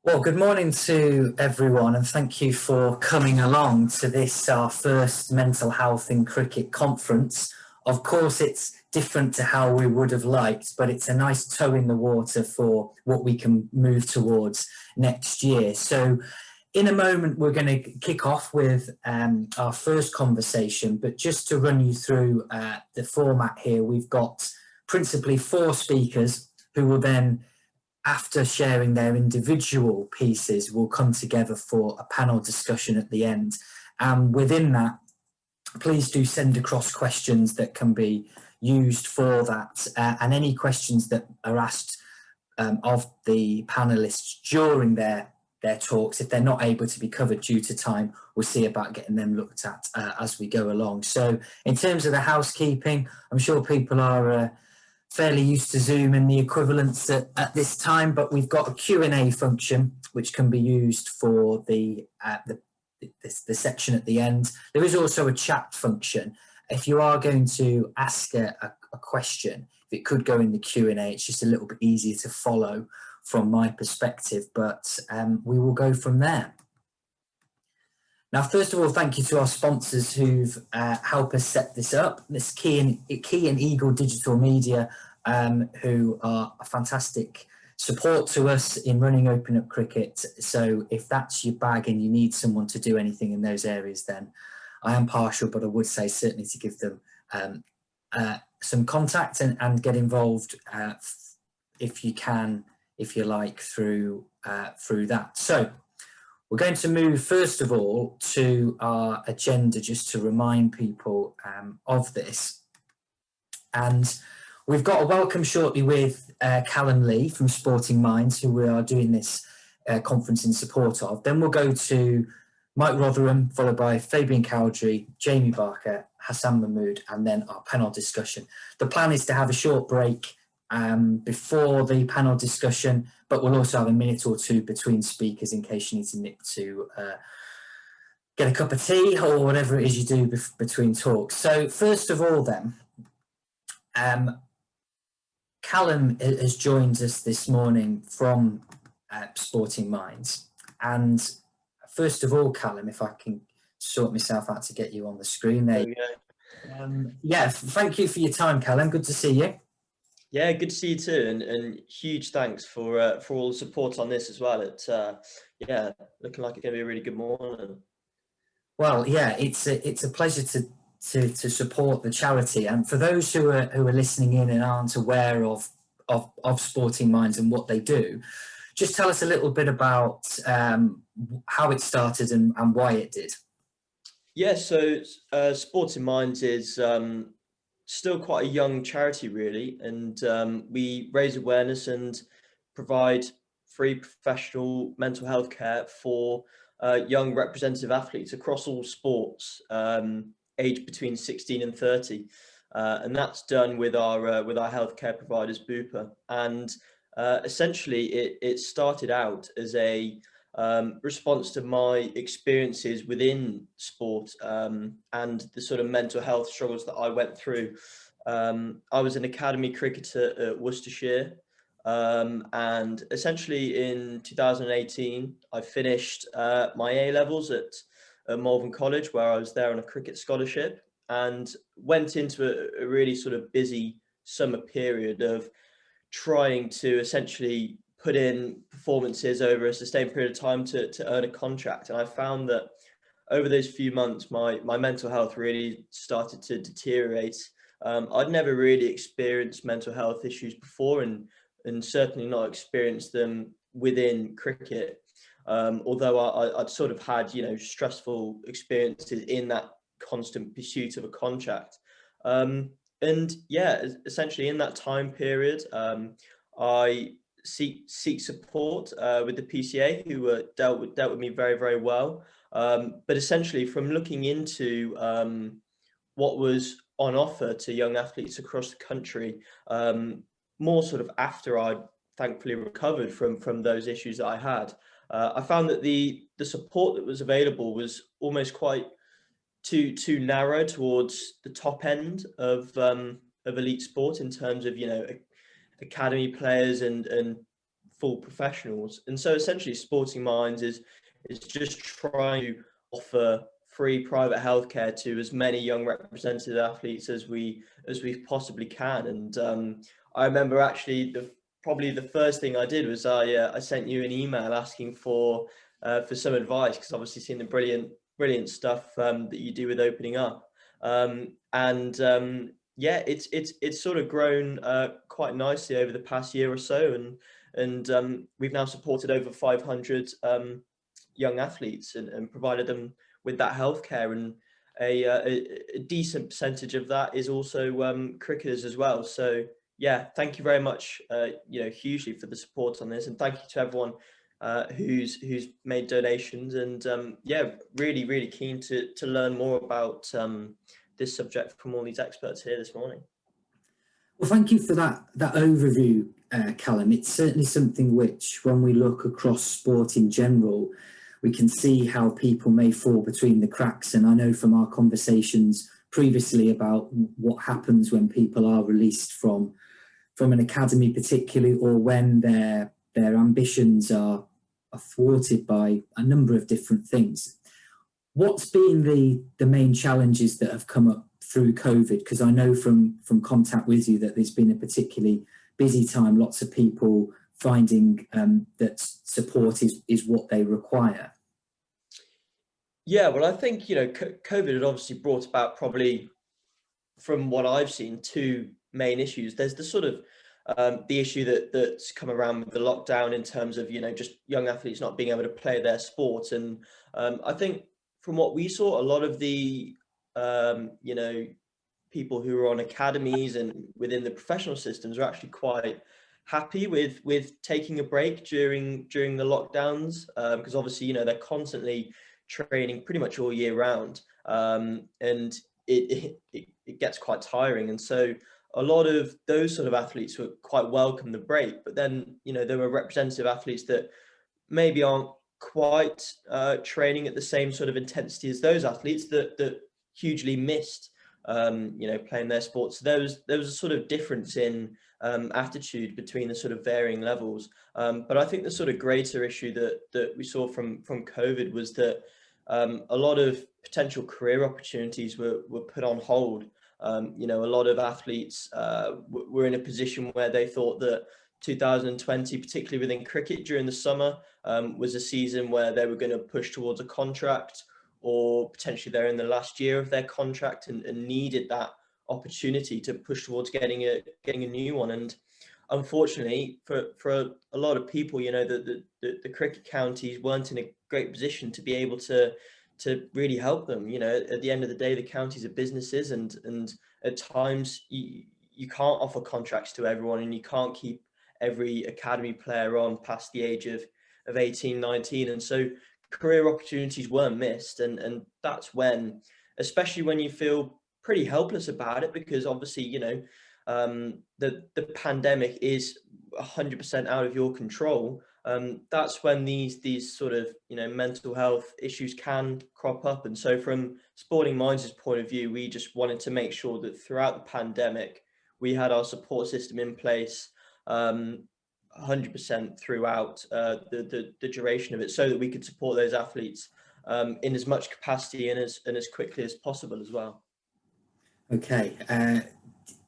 Well, good morning to everyone, and thank you for coming along to this, our first mental health in cricket conference. Of course, it's different to how we would have liked, but it's a nice toe in the water for what we can move towards next year. So, in a moment, we're going to kick off with our first conversation, but just to run you through the format here, we've got principally four speakers who will then, after sharing their individual pieces, will come together for a panel discussion at the end. And within that, please do send across questions that can be used for that, and any questions that are asked of the panelists during their talks, if they're not able to be covered due to time, we'll see about getting them looked at as we go along. So in terms of the housekeeping, I'm sure people are fairly used to Zoom and the equivalents at this time, but we've got a Q&A function which can be used for the section at the end. There is also a chat function. If you are going to ask a question, if it could go in the Q&A, it's just a little bit easier to follow from my perspective, but we will go from there. Now, first of all, thank you to our sponsors who've helped us set this up. This Key and Eagle Digital Media, who are a fantastic support to us in running Open Up Cricket. So if that's your bag and you need someone to do anything in those areas, then I am partial, but I would say certainly to give them some contact and get involved if you can, if you like, through that. So we're going to move, first of all, to our agenda, just to remind people of this. And we've got a welcome shortly with Callum Lee from Sporting Minds, who we are doing this conference in support of. Then we'll go to Mike Rotheram, followed by Fabian Cowdrey, Jamie Barker, Hassan Mahmood, and then our panel discussion. The plan is to have a short break before the panel discussion, but we'll also have a minute or two between speakers in case you need to nip to get a cup of tea or whatever it is you do between talks. So first of all then, Callum has joined us this morning from Sporting Minds. And first of all, Callum, if I can sort myself out to get you on the screen there. Yeah, thank you for your time, Callum. Good to see you. Yeah, good to see you too, and huge thanks for all the support on this as well. It's yeah, looking like it's going to be a really good morning. Well, yeah, it's a pleasure to support the charity, and for those who are listening in and aren't aware of Sporting Minds and what they do, just tell us a little bit about how it started and why it did. Yeah, so Sporting Minds is still quite a young charity, really, and we raise awareness and provide free professional mental health care for young representative athletes across all sports, aged between 16 and 30, and that's done with our healthcare providers, Bupa. And essentially, it started out as a response to my experiences within sport and the sort of mental health struggles that I went through. I was an academy cricketer at Worcestershire, and essentially in 2018 I finished my A-levels at Malvern College, where I was there on a cricket scholarship, and went into a really sort of busy summer period of trying to essentially put in performances over a sustained period of time to earn a contract. And I found that over those few months, my mental health really started to deteriorate. I'd never really experienced mental health issues before, and certainly not experienced them within cricket. Although I'd sort of had, stressful experiences in that constant pursuit of a contract. And yeah, essentially in that time period, I seek support with the PCA, who dealt with me very, very well. But essentially, from looking into what was on offer to young athletes across the country, more sort of after I'd thankfully recovered from those issues that I had, I found that the support that was available was almost quite too narrow towards the top end of elite sport, in terms of academy players and full professionals. And so essentially Sporting Minds is just trying to offer free private healthcare to as many young representative athletes as we possibly can. And I remember actually probably the first thing I did was I sent you an email asking for some advice, because obviously seen the brilliant stuff that you do with Opening Up. Yeah, it's sort of grown quite nicely over the past year or so, and we've now supported over 500 young athletes and provided them with that healthcare, and a decent percentage of that is also cricketers as well. So yeah, thank you very much, hugely for the support on this, and thank you to everyone who's made donations, and yeah, really keen to learn more about this subject from all these experts here this morning. Well, thank you for that overview, Callum. It's certainly something which, when we look across sport in general, we can see how people may fall between the cracks. And I know from our conversations previously about what happens when people are released from an academy particularly, or when their ambitions are thwarted by a number of different things. What's been the main challenges that have come up through COVID? Because I know from contact with you that there's been a particularly busy time, lots of people finding that support is what they require. Yeah, well, I think, COVID had obviously brought about, probably from what I've seen, two main issues. There's the sort of the issue that's come around with the lockdown in terms of, just young athletes not being able to play their sport. And I think from what we saw, a lot of the, people who are on academies and within the professional systems are actually quite happy with taking a break during the lockdowns, because obviously, they're constantly training pretty much all year round, and it gets quite tiring. And so a lot of those sort of athletes were quite welcome the break, but then there were representative athletes that maybe aren't quite training at the same sort of intensity as those athletes that hugely missed playing their sports. So there was a sort of difference in attitude between the sort of varying levels, but I think the sort of greater issue that we saw from COVID was that a lot of potential career opportunities were put on hold. A lot of athletes were in a position where they thought that 2020, particularly within cricket during the summer, was a season where they were going to push towards a contract, or potentially they're in the last year of their contract and needed that opportunity to push towards getting a new one. And unfortunately for a lot of people, the cricket counties weren't in a great position to be able to really help them. At the end of the day, the counties are businesses, and at times you can't offer contracts to everyone, and you can't keep every academy player on past the age of 18, 19. And so career opportunities were missed, and that's when, especially when you feel pretty helpless about it, because obviously the pandemic is 100% out of your control. That's when these sort of mental health issues can crop up. And so from Sporting Minds' point of view, we just wanted to make sure that throughout the pandemic we had our support system in place 100% throughout the duration of it, so that we could support those athletes in as much capacity and as quickly as possible as well. Okay,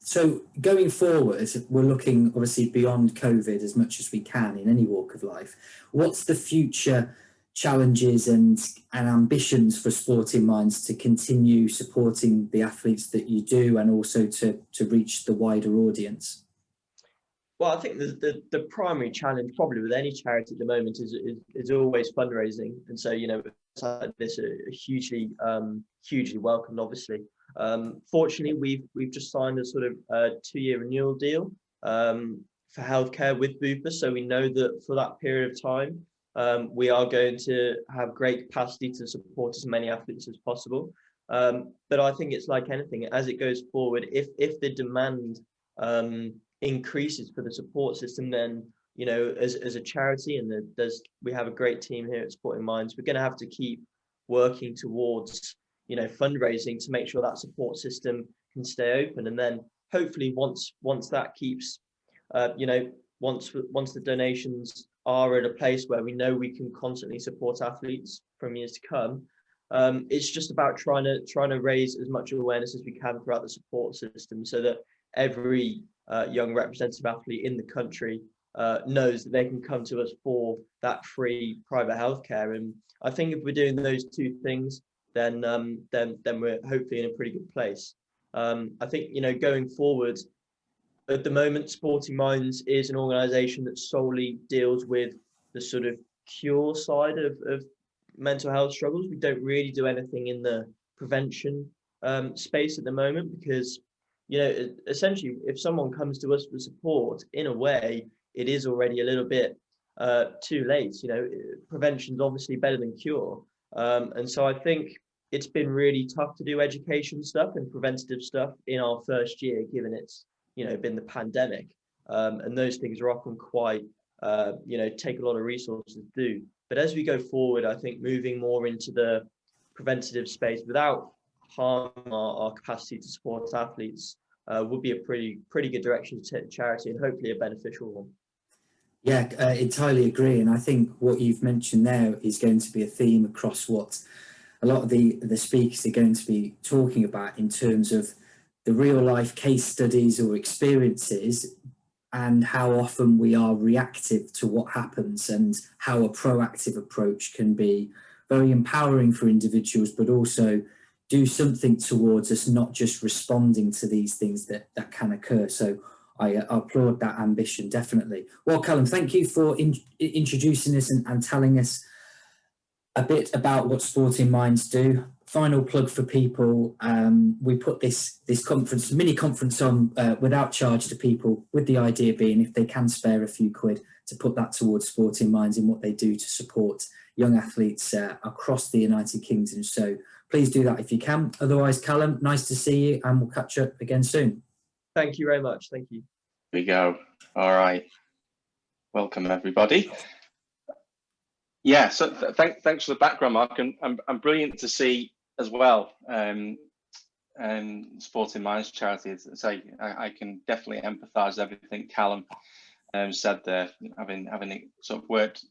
so going forward, we're looking obviously beyond COVID as much as we can in any walk of life. What's the future challenges and ambitions for Sporting Minds to continue supporting the athletes that you do, and also to reach the wider audience? Well, I think the primary challenge probably with any charity at the moment is always fundraising. And so, this are hugely welcomed, obviously. Fortunately, we've just signed a sort of 2-year renewal deal for healthcare with Bupa. So we know that for that period of time, we are going to have great capacity to support as many athletes as possible. But I think it's like anything, as it goes forward, if the demand increases for the support system, then as a charity, and we have a great team here at Sporting Minds, we're going to have to keep working towards fundraising to make sure that support system can stay open. And then hopefully once that keeps once the donations are at a place where we know we can constantly support athletes from years to come, it's just about trying to raise as much awareness as we can throughout the support system, so that every young representative athlete in the country knows that they can come to us for that free private healthcare. And I think if we're doing those two things, then we're hopefully in a pretty good place. I think, you know, going forward, at the moment, Sporting Minds is an organisation that solely deals with the sort of cure side of mental health struggles. We don't really do anything in the prevention space at the moment, because, you know, essentially, if someone comes to us for support, in a way, it is already a little bit too late. You know, prevention is obviously better than cure. And so I think it's been really tough to do education stuff and preventative stuff in our first year, given it's, you know, been the pandemic. And those things are often quite, you know, take a lot of resources to do. But as we go forward, I think moving more into the preventative space without harming our capacity to support athletes would be a pretty good direction to take charity, and hopefully a beneficial one. Yeah, entirely agree. And I think what you've mentioned there is going to be a theme across what a lot of the speakers are going to be talking about, in terms of the real life case studies or experiences, and how often we are reactive to what happens, and how a proactive approach can be very empowering for individuals, but also do something towards us not just responding to these things that can occur. So I applaud that ambition, definitely. Well, Callum, thank you for introducing us and telling us a bit about what Sporting Minds do. Final plug for people: we put this mini conference on without charge to people, with the idea being, if they can spare a few quid, to put that towards Sporting Minds and what they do to support young athletes across the United Kingdom. So please do that if you can. Otherwise, Callum, nice to see you, and we'll catch up again soon. Thank you very much. Thank you. Here we go. All right. Welcome, everybody. Yeah, so thanks for the background, Mark, and brilliant to see as well. Sporting Minds charity. I can definitely empathise everything Callum said there, having sort of worked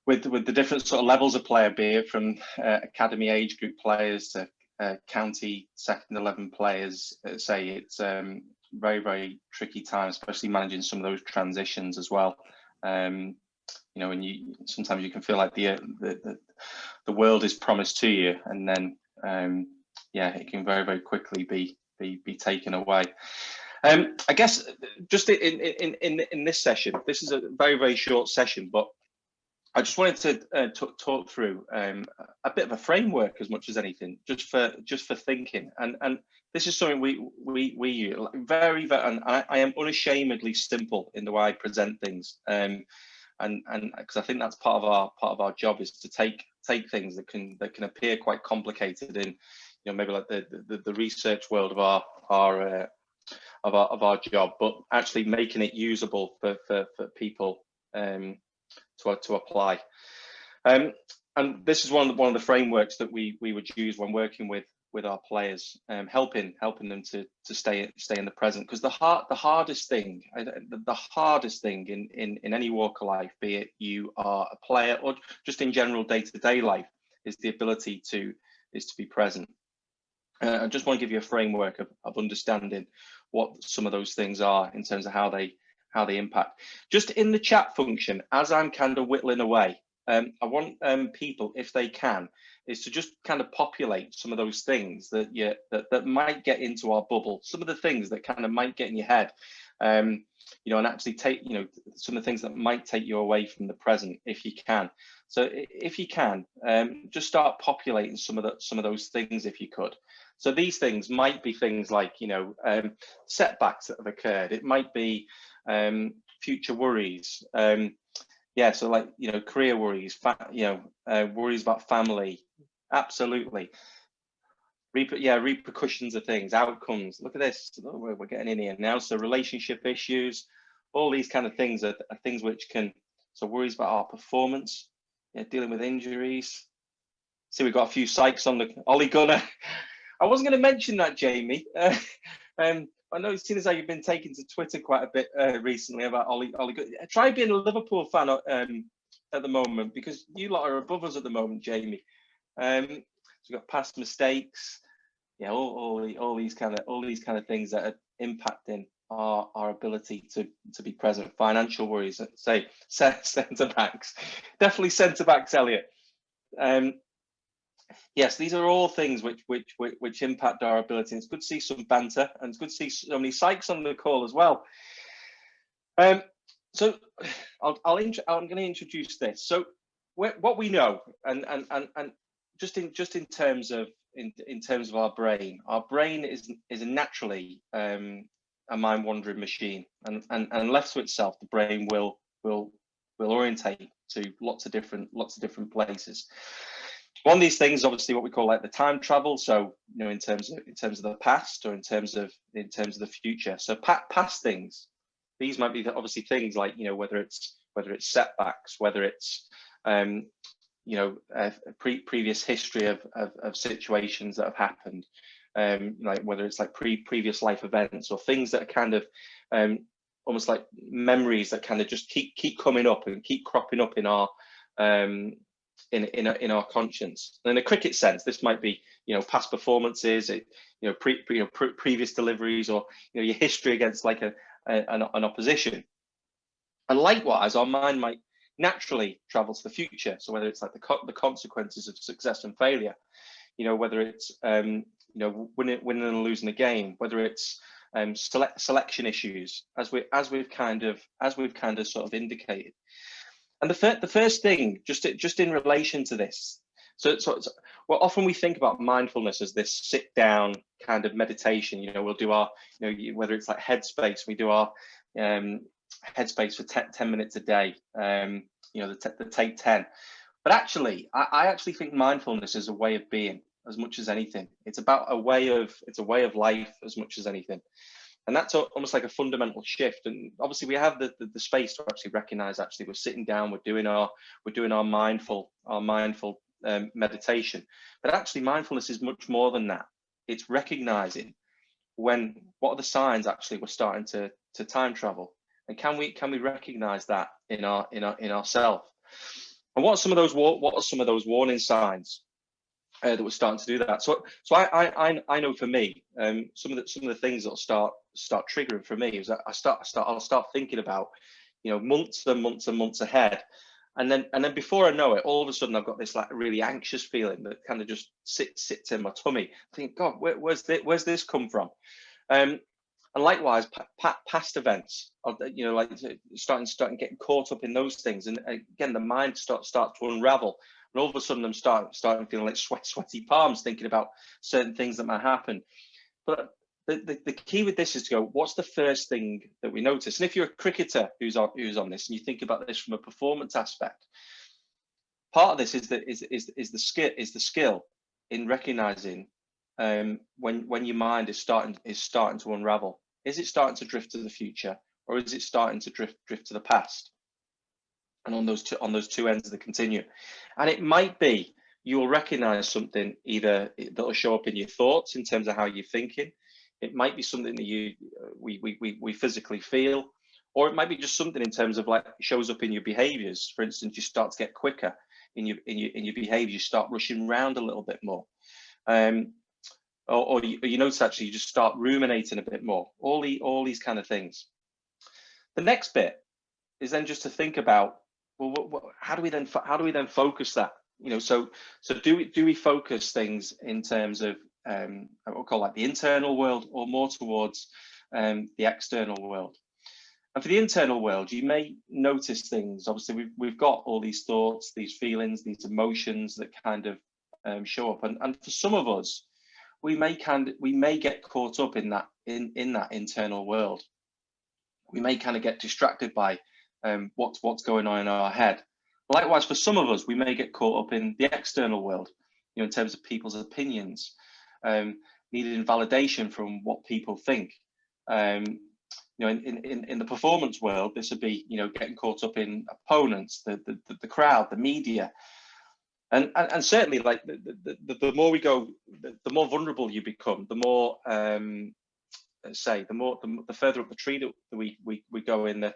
with the different sort of levels of player, be it from academy age group players to county second 11 players. It's very, very tricky time, especially managing some of those transitions as well. You know, when sometimes you can feel like the world is promised to you, and then yeah, it can very, very quickly be taken away. I guess just in this session, this is a very, very short session, but I just wanted to talk through a bit of a framework as much as anything, just for thinking, and this is something we very, and I am unashamedly simple in the way I present things, and because I think that's part of our job, is to take things that can appear quite complicated in, you know, maybe like the research world of our job, but actually making it usable for people to apply. And this is one of the frameworks that we would use when working with our players, helping them to stay in the present, because the hardest thing in any walk of life, be it you are a player or just in general day-to-day life, is the ability to be present. I just want to give you a framework of understanding what some of those things are in terms of how they impact. Just in the chat function, as I'm kind of whittling away, I want people, if they can, is to just kind of populate some of those things that might get into our bubble, some of the things that kind of might get in your head, you know, and actually take, you know, some of the things that might take you away from the present, if you can. So if you can, just start populating some of those things, if you could. So these things might be things like, you know, setbacks that have occurred. It might be future worries. Yeah, so like, you know, career worries, worries about family. Absolutely. Repercussions of things, outcomes. Look at this, we're getting in here now. So relationship issues, all these kind of things are things which can, so worries about our performance, dealing with injuries. See, we've got a few psychs on the Ollie Gunner. I wasn't going to mention that, Jamie. I know, seeing as how you've been taken to Twitter quite a bit recently about Ollie. Try being a Liverpool fan at the moment, because you lot are above us at the moment, Jamie. So we've got past mistakes, yeah, all these kind of things that are impacting our ability to be present. Financial worries, say centre backs, definitely centre backs, Elliot. Yes, these are all things which impact our ability. It's good to see some banter, and it's good to see so many psychs on the call as well. So I'm going to introduce this. So what we know, and just in terms of our brain is naturally a mind wandering machine, and left to itself, the brain will orientate to lots of different places. One of these things, obviously, what we call like the time travel. So, you know, in terms of the past, or in terms of the future. So past things, these might be obviously things like, you know, whether it's setbacks, whether it's previous history of situations that have happened, like whether it's like previous life events, or things that are kind of almost like memories that kind of just keep coming up and keep cropping up in our in our conscience. And in a cricket sense, this might be, you know, past performances, previous deliveries, or, you know, your history against like an opposition. And likewise, our mind might naturally travel to the future. So whether it's like the consequences of success and failure, you know, whether it's winning and losing a game, whether it's selection issues, as we've kind of sort of indicated. And the first thing, just in relation to this, so well, often we think about mindfulness as this sit down kind of meditation. You know, we'll do our, you know, whether it's like Headspace, we do our Headspace for 10 minutes a day. You know, the Take 10. But actually, I actually think mindfulness is a way of being as much as anything. It's about a way of life as much as anything. And that's almost like a fundamental shift. And obviously we have the space to actually recognize, actually we're sitting down, we're doing our mindful meditation. But actually mindfulness is much more than that. It's recognizing what are the signs actually we're starting to time travel, and can we recognize that in ourselves? And what are some of those warning signs that we're starting to do that? So I know for me, some of the things that'll start triggering for me is that I'll start thinking about, you know, months and months and months ahead, and then before I know it, all of a sudden I've got this like really anxious feeling that kind of just sits in my tummy. I think, God, where's this come from? And likewise, past events, you know, like starting getting caught up in those things, and again the mind starts to unravel. And all of a sudden, I'm starting feeling like sweaty palms, thinking about certain things that might happen. But the key with this is to go, what's the first thing that we notice? And if you're a cricketer who's on this, and you think about this from a performance aspect, part of this is the skill in recognizing when your mind is starting to unravel. Is it starting to drift to the future, or is it starting to drift to the past? And on those two ends of the continuum, and it might be you'll recognize something either that'll show up in your thoughts in terms of how you're thinking. It might be something that we physically feel, or it might be just something in terms of like shows up in your behaviors. For instance, you start to get quicker in your behavior. You start rushing around a little bit more, or you notice actually you just start ruminating a bit more. All these kind of things. The next bit is then just to think about, well, how do we then focus that? You know, so do we focus things in terms of what we'll call like the internal world, or more towards the external world? And for the internal world, you may notice things. Obviously, we've got all these thoughts, these feelings, these emotions that kind of show up, and for some of us, we may get caught up in that internal world. We may kind of get distracted by what's going on in our head. Likewise, for some of us, we may get caught up in the external world, you know, in terms of people's opinions, needing validation from what people think. You know, in the performance world, this would be, you know, getting caught up in opponents, the crowd, the media, and certainly like the more we go, the more vulnerable you become, the more say, the further up the tree that we go in the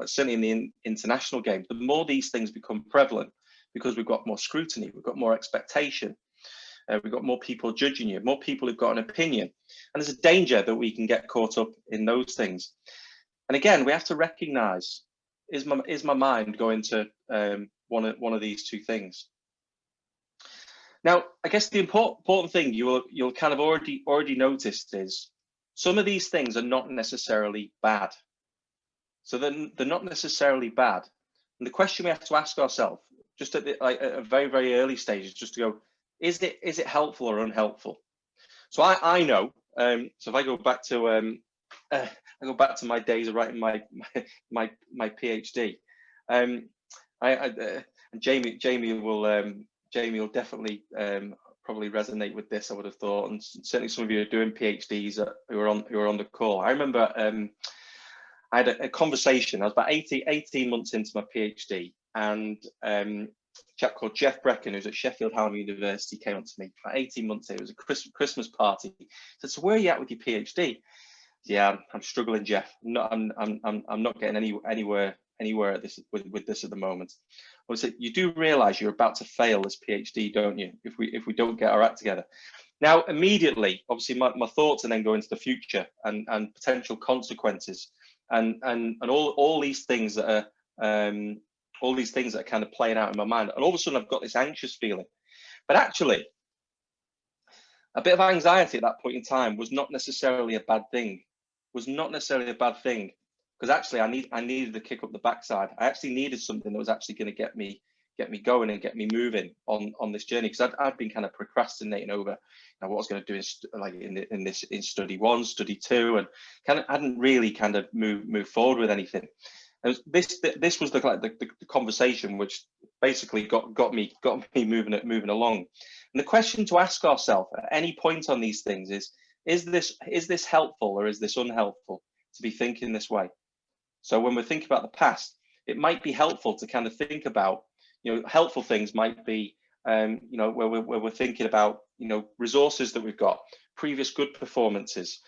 certainly in the international game, the more these things become prevalent, because we've got more scrutiny, we've got more expectation, we've got more people judging you, more people who've got an opinion, and there's a danger that we can get caught up in those things. And again, we have to recognise, is my mind going to one of these two things? Now, I guess the important thing you'll kind of already noticed is some of these things are not necessarily bad. So they're not necessarily bad. And the question we have to ask ourselves, just at a very, very early stage, is just to go, is it helpful or unhelpful? So I know. So if I go back to my days of writing my PhD, and Jamie will definitely probably resonate with this, I would have thought, and certainly some of you are doing PhDs who are on the call. I remember I had a conversation. I was about 18 months into my PhD, and a chap called Jeff Brecken, who's at Sheffield Hallam University, came up to me about 18 months ago. It was a Christmas party. He said, "So where are you at with your PhD?" Yeah, I'm struggling, Jeff. I'm not getting anywhere with this at the moment. I said, "You do realise you're about to fail this PhD, don't you? If we don't get our act together." Now, immediately, obviously, my thoughts are then going into the future and potential consequences, and all these things that are kind of playing out in my mind. And all of a sudden, I've got this anxious feeling. But actually, a bit of anxiety at that point in time was not necessarily a bad thing. Because actually I needed to kick up the backside. I actually needed something that was actually going to get me going and get me moving on this journey, because I'd been kind of procrastinating over what I was going to do in study 1, study 2, and kind of hadn't really kind of moved forward with anything. And this was the conversation which basically got me moving along. And the question to ask ourselves at any point on these things is this helpful or is this unhelpful to be thinking this way? So when we think about the past, it might be helpful to kind of think about, helpful things might be, where we're thinking about, resources that we've got, previous good performances.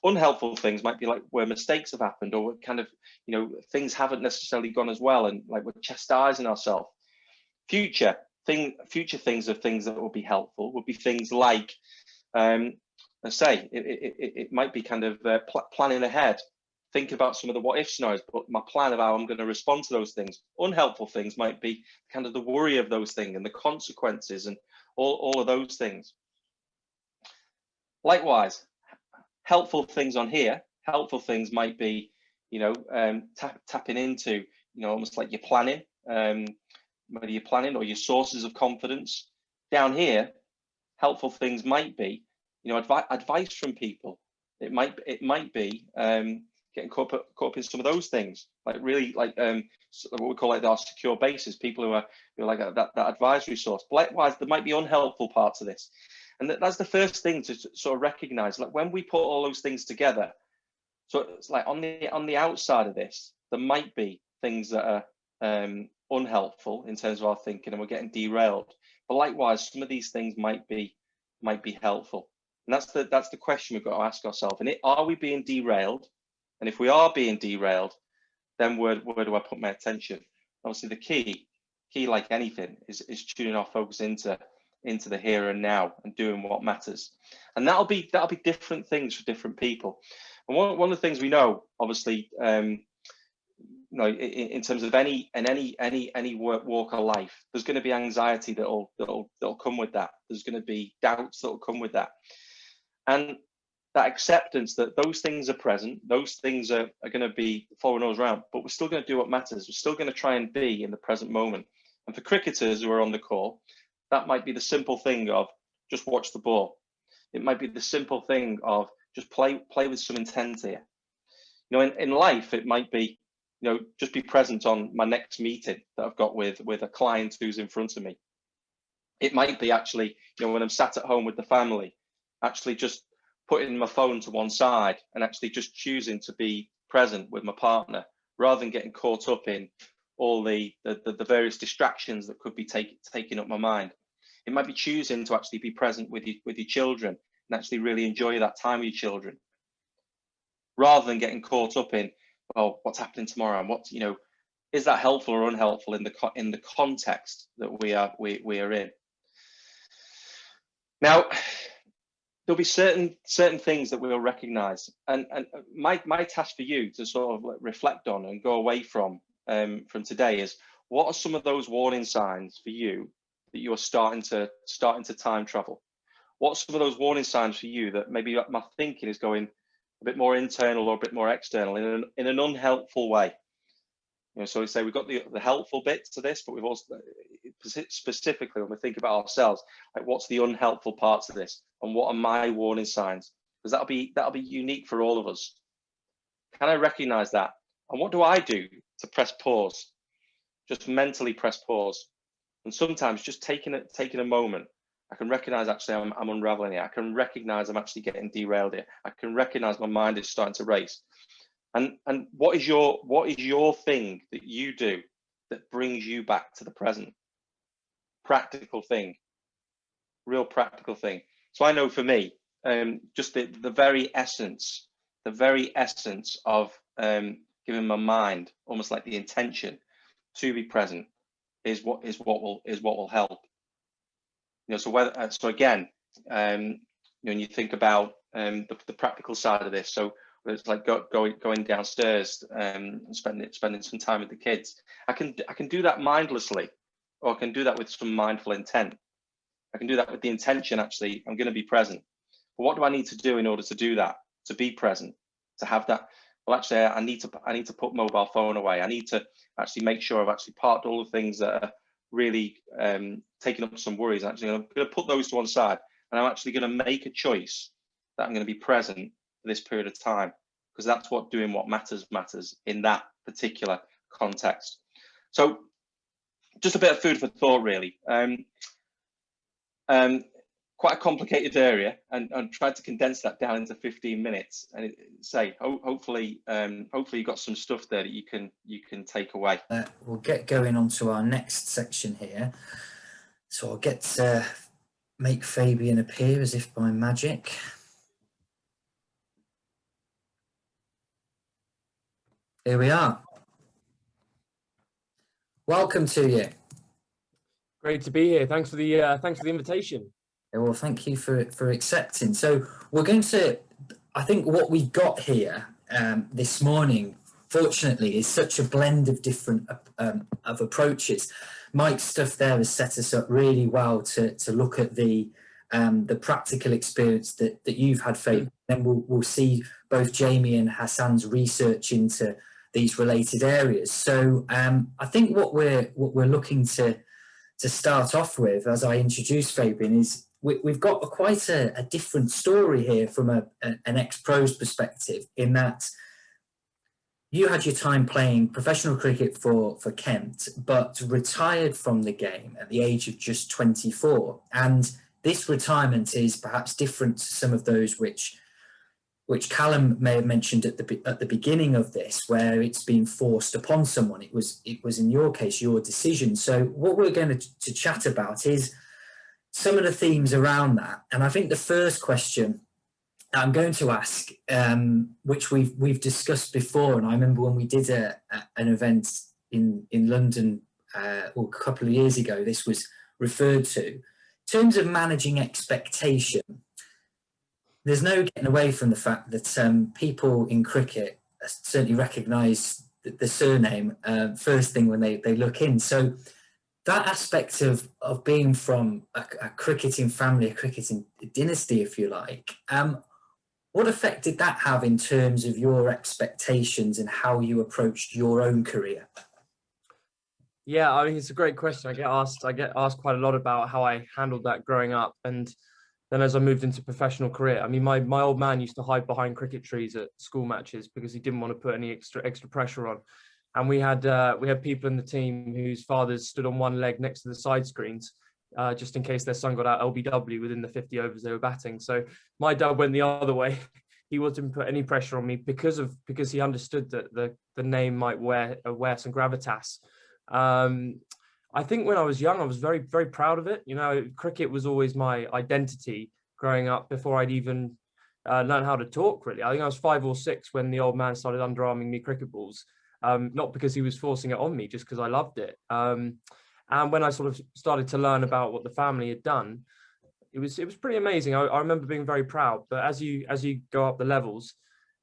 Unhelpful things might be like where mistakes have happened, or kind of, things haven't necessarily gone as well, and like we're chastising ourselves. Future things of things that will be helpful would be things like, let's say, it might be kind of planning ahead, thinking about some of the what if scenarios, but my plan of how I'm going to respond to those things. Unhelpful things might be kind of the worry of those things and the consequences and all of those things. Likewise, helpful things on here, helpful things might be, tapping into, almost like your planning, whether you're planning or your sources of confidence. Down here, helpful things might be, advice from people. It might be getting caught up in some of those things, like really like what we call like our secure bases, people who are like that advisory source. But likewise, there might be unhelpful parts of this, and that's the first thing to sort of recognize. Like when we put all those things together, so it's like on the outside of this, there might be things that are unhelpful in terms of our thinking, and we're getting derailed. But likewise, some of these things might be helpful, and that's the question we've got to ask ourselves. And are we being derailed? And if we are being derailed, then where do I put my attention? Obviously, the key, like anything, is tuning our focus into the here and now and doing what matters. And that'll be different things for different people. And one of the things we know, obviously, in terms of any walk of life, there's going to be anxiety that'll come with that. There's going to be doubts that'll come with that, and that acceptance that those things are present, those things are going to be following us around, but we're still going to do what matters. We're still going to try and be in the present moment. And for cricketers who are on the call, that might be the simple thing of just watch the ball. It might be the simple thing of just play with some intent here. In life, it might be, just be present on my next meeting that I've got with a client who's in front of me. It might be actually, when I'm sat at home with the family, actually just putting my phone to one side and actually just choosing to be present with my partner, rather than getting caught up in all the various distractions that could be taking up my mind. It might be choosing to actually be present with your children, and actually really enjoy that time with your children, rather than getting caught up in, well, what's happening tomorrow, and what's, is that helpful or unhelpful in the context that we are in. Now, there'll be certain things that we'll recognize, and my task for you to sort of reflect on and go away from today is, what are some of those warning signs for you that you're starting to time travel? What are some of those warning signs for you that maybe my thinking is going a bit more internal or a bit more external in an unhelpful way? So we say we've got the helpful bits to this, but we've also, specifically when we think about ourselves, like, what's the unhelpful parts of this, and what are my warning signs? Because that'll be unique for all of us. Can I recognize that? And what do I do to press pause? Just mentally press pause. And sometimes just taking a moment, I can recognize, actually, I'm unraveling here. I can recognize I'm actually getting derailed here. I can recognize my mind is starting to race. And what is your thing that you do that brings you back to the present? Practical thing, real practical thing. So I know for me, just the very essence of giving my mind almost like the intention to be present is what will help. So again, when you think about the practical side of this, so it's like going downstairs and spending some time with the kids. I can do that mindlessly, or I can do that with some mindful intent. I can do that with the intention, actually, I'm going to be present. But what do I need to do in order to do that? To be present, to have that. Well, actually, I need to put mobile phone away. I need to actually make sure I've actually parked all the things that are really taking up some worries. Actually, I'm going to put those to one side, and I'm actually going to make a choice that I'm going to be present for this period of time, because that's what doing what matters in that particular context. So just a bit of food for thought, really. Quite a complicated area, and tried to condense that down into 15 minutes, and hopefully you got some stuff there that you can take away. We'll get going on to our next section here. So I'll get to make Fabian appear as if by magic. Here we are. Welcome to you. Great to be here. Thanks for the invitation. Well, thank you for accepting. So we're going to, I think what we've got here this morning, fortunately, is such a blend of different of approaches. Mike's stuff there has set us up really well to look at the practical experience that you've had, Fabian. Then we'll see both Jamie and Hassan's research into these related areas. So I think what we're looking to start off with, as I introduce Fabian, is we've got quite a different story here from an ex-pro's perspective, in that you had your time playing professional cricket for Kent, but retired from the game at the age of just 24. And this retirement is perhaps different to some of those which Callum may have mentioned at the beginning of this, where it's been forced upon someone. It was in your case your decision. So what we're going to chat about is some of the themes around that. And I think the first question I'm going to ask, which we've discussed before, and I remember when we did an event in London a couple of years ago, this was referred to. In terms of managing expectation, there's no getting away from the fact that people in cricket certainly recognise the surname first thing when they look in. So that aspect of being from a cricketing family, a cricketing dynasty, if you like, what effect did that have in terms of your expectations and how you approached your own career? Yeah, I mean, it's a great question. I get asked quite a lot about how I handled that growing up, and then as I moved into professional career, I mean, my old man used to hide behind cricket trees at school matches because he didn't want to put any extra pressure on. And we had people in the team whose fathers stood on one leg next to the side screens, just in case their son got out LBW within the 50 overs they were batting. So my dad went the other way. He wasn't put any pressure on me because he understood that the name might wear some gravitas. I think when I was young, I was very, very proud of it. You know, cricket was always my identity growing up before I'd even learn how to talk, really. I think I was 5 or 6 when the old man started underarming me cricket balls, not because he was forcing it on me, just because I loved it. And when I sort of started to learn about what the family had done, it was pretty amazing. I remember being very proud. But as you go up the levels,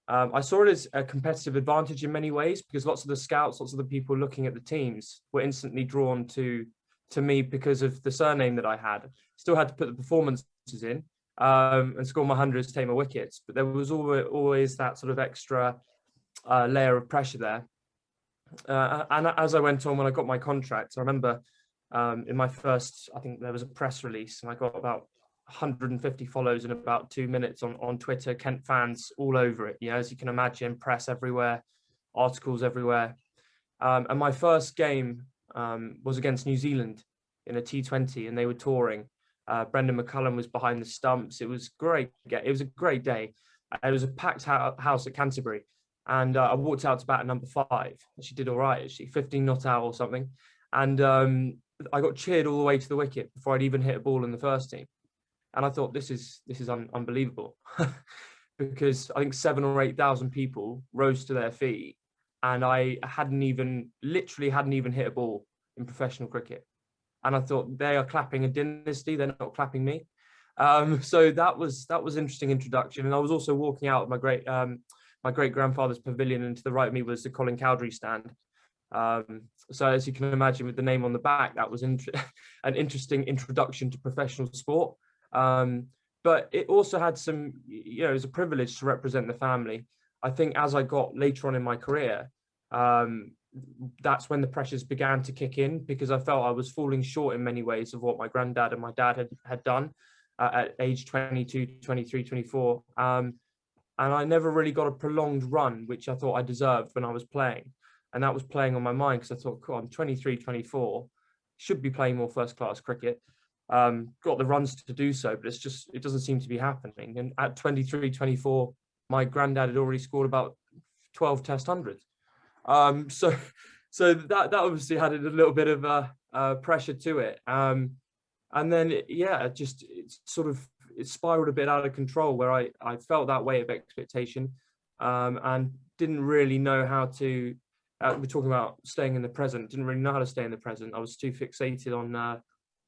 I saw it as a competitive advantage in many ways, because lots of the scouts, lots of the people looking at the teams were instantly drawn to me because of the surname that I had. Still had to put the performances in and score my hundreds, take my wickets, but there was always that sort of extra layer of pressure there. And as I went on, when I got my contract, I remember in my first, I think there was a press release, and I got about 150 follows in about 2 minutes on Twitter, Kent fans all over it. You know, as you can imagine, press everywhere, articles everywhere. And my first game was against New Zealand in a T20, and they were touring. Brendan McCullum was behind the stumps. It was great. It was a great day. It was a packed house at Canterbury. And I walked out to bat at number 5. She did all right, actually, 15 not out or something. And I got cheered all the way to the wicket before I'd even hit a ball in the first team. And I thought, this is unbelievable, because I think 7,000 or 8,000 people rose to their feet, and I literally hadn't even hit a ball in professional cricket. And I thought, they are clapping a dynasty, they're not clapping me. So that was interesting introduction. And I was also walking out of my great grandfather's pavilion, and to the right of me was the Colin Cowdrey stand. So as you can imagine, with the name on the back, that was an interesting introduction to professional sport. But it also had some, you know, it was a privilege to represent the family. I think as I got later on in my career, that's when the pressures began to kick in, because I felt I was falling short in many ways of what my granddad and my dad had done at age 22, 23, 24. And I never really got a prolonged run, which I thought I deserved when I was playing. And that was playing on my mind, because I thought, cool, I'm 23, 24, should be playing more first-class cricket. Got the runs to do so, but it doesn't seem to be happening. And at 23, 24, my granddad had already scored about 12 test hundreds. So that obviously had a little bit of pressure to it. And then, it spiraled a bit out of control, where I felt that weight of expectation and didn't really know how to, we're talking about staying in the present, didn't really know how to stay in the present. I was too fixated on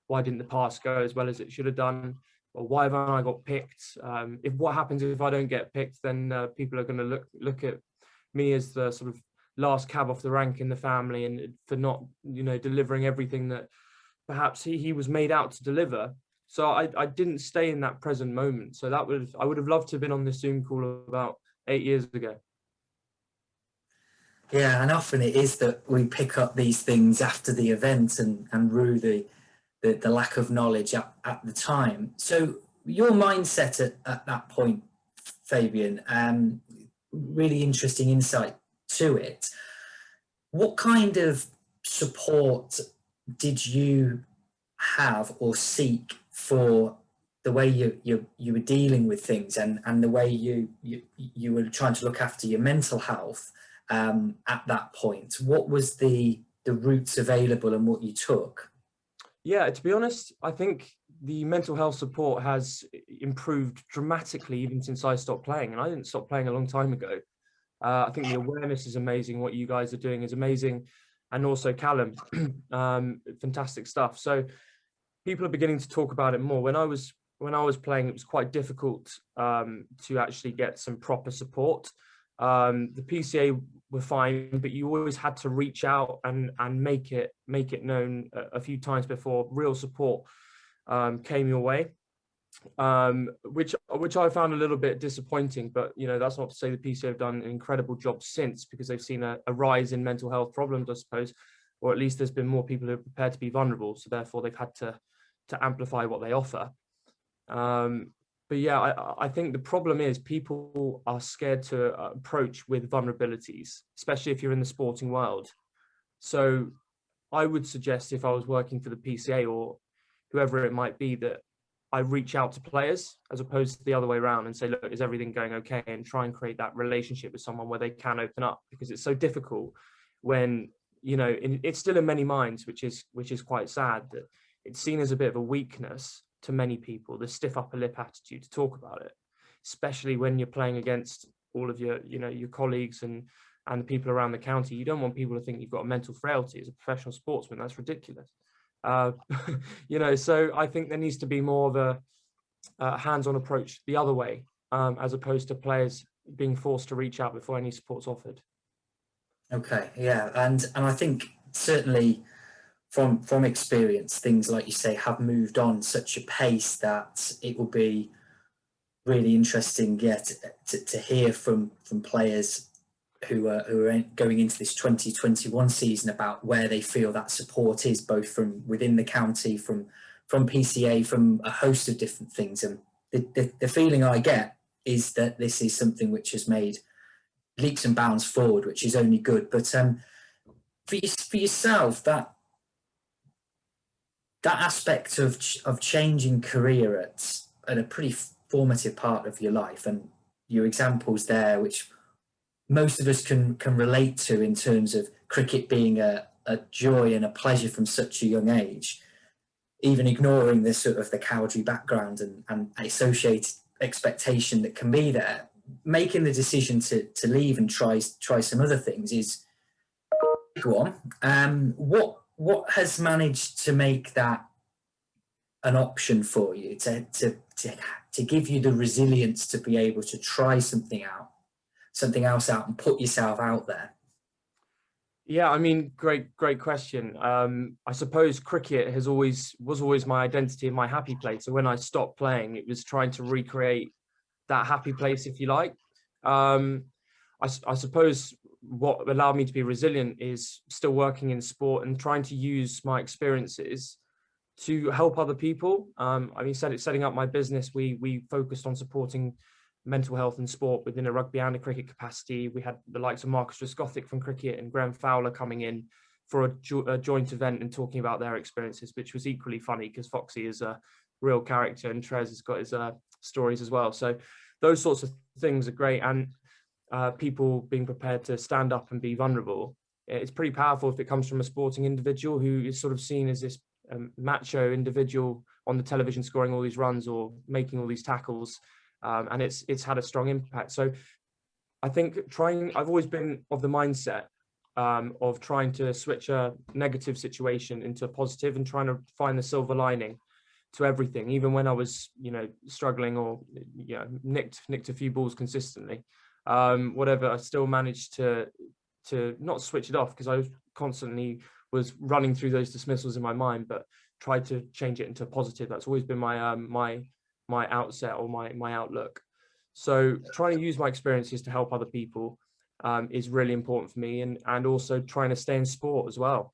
why didn't the past go as well as it should have done, or why haven't I got picked? What happens if I don't get picked? Then people are going to look at me as the sort of last cab off the rank in the family, and for not, you know, delivering everything that perhaps he was made out to deliver. So I didn't stay in that present moment. So I would have loved to have been on this Zoom call about 8 years ago. Yeah, and often it is that we pick up these things after the event and rue the lack of knowledge at the time. So your mindset at that point, Fabian, really interesting insight to it. What kind of support did you have or seek for the way you were dealing with things, and the way you were trying to look after your mental health at that point? What was the routes available and what you took? Yeah, to be honest, I think the mental health support has improved dramatically even since I stopped playing, and I didn't stop playing a long time ago. I think the awareness is amazing. What you guys are doing is amazing. And also Callum, fantastic stuff. So people are beginning to talk about it more. When I was playing, it was quite difficult to actually get some proper support. The PCA were fine, but you always had to reach out and make it known a few times before real support came your way. Which I found a little bit disappointing, but you know, that's not to say the PCA have done an incredible job since, because they've seen a rise in mental health problems, I suppose, or at least there's been more people who are prepared to be vulnerable, so therefore they've had to amplify what they offer. But yeah, I think the problem is people are scared to approach with vulnerabilities, especially if you're in the sporting world. So I would suggest, if I was working for the PCA or whoever it might be, that I reach out to players as opposed to the other way around and say, look, is everything going okay? And try and create that relationship with someone where they can open up, because it's so difficult when, you know, it's still in many minds, which is quite sad, that it's seen as a bit of a weakness to many people, the stiff upper lip attitude to talk about it, especially when you're playing against all of your, your colleagues and the people around the county. You don't want people to think you've got a mental frailty as a professional sportsman. That's ridiculous. So I think there needs to be more of a hands-on approach the other way, as opposed to players being forced to reach out before any support's offered. Okay, yeah, and I think certainly from experience, things like you say have moved on such a pace that it will be really interesting, to hear from players who are going into this 2021 season about where they feel that support is, both from within the county, from PCA, from a host of different things. And the feeling I get is that this is something which has made leaps and bounds forward, which is only good. But for yourself, that aspect of changing career at a pretty formative part of your life, and your examples there, which most of us can relate to in terms of cricket being a joy and a pleasure from such a young age, even ignoring the sort of the Cowdrey background and associated expectation that can be there, making the decision to leave and try some other things is go on. What has managed to make that an option for you, to give you the resilience to be able to try something else out and put yourself out there? Yeah, I mean, great question. I suppose cricket was always my identity and my happy place. So when I stopped playing, it was trying to recreate that happy place, if you like. I suppose what allowed me to be resilient is still working in sport and trying to use my experiences to help other people. I mean, setting up my business, we focused on supporting mental health and sport within a rugby and a cricket capacity. We had the likes of Marcus Trescothick from cricket and Graham Fowler coming in for a joint event and talking about their experiences, which was equally funny because Foxy is a real character and Trez has got his stories as well. So those sorts of things are great, and people being prepared to stand up and be vulnerable. It's pretty powerful if it comes from a sporting individual who is sort of seen as this macho individual on the television scoring all these runs or making all these tackles. And it's had a strong impact. So I think I've always been of the mindset of trying to switch a negative situation into a positive and trying to find the silver lining to everything, even when I was, struggling or, nicked a few balls consistently, whatever. I still managed to not switch it off because I constantly was running through those dismissals in my mind, but tried to change it into a positive. That's always been my my outset or my outlook. So trying to use my experiences to help other people is really important for me, and also trying to stay in sport as well.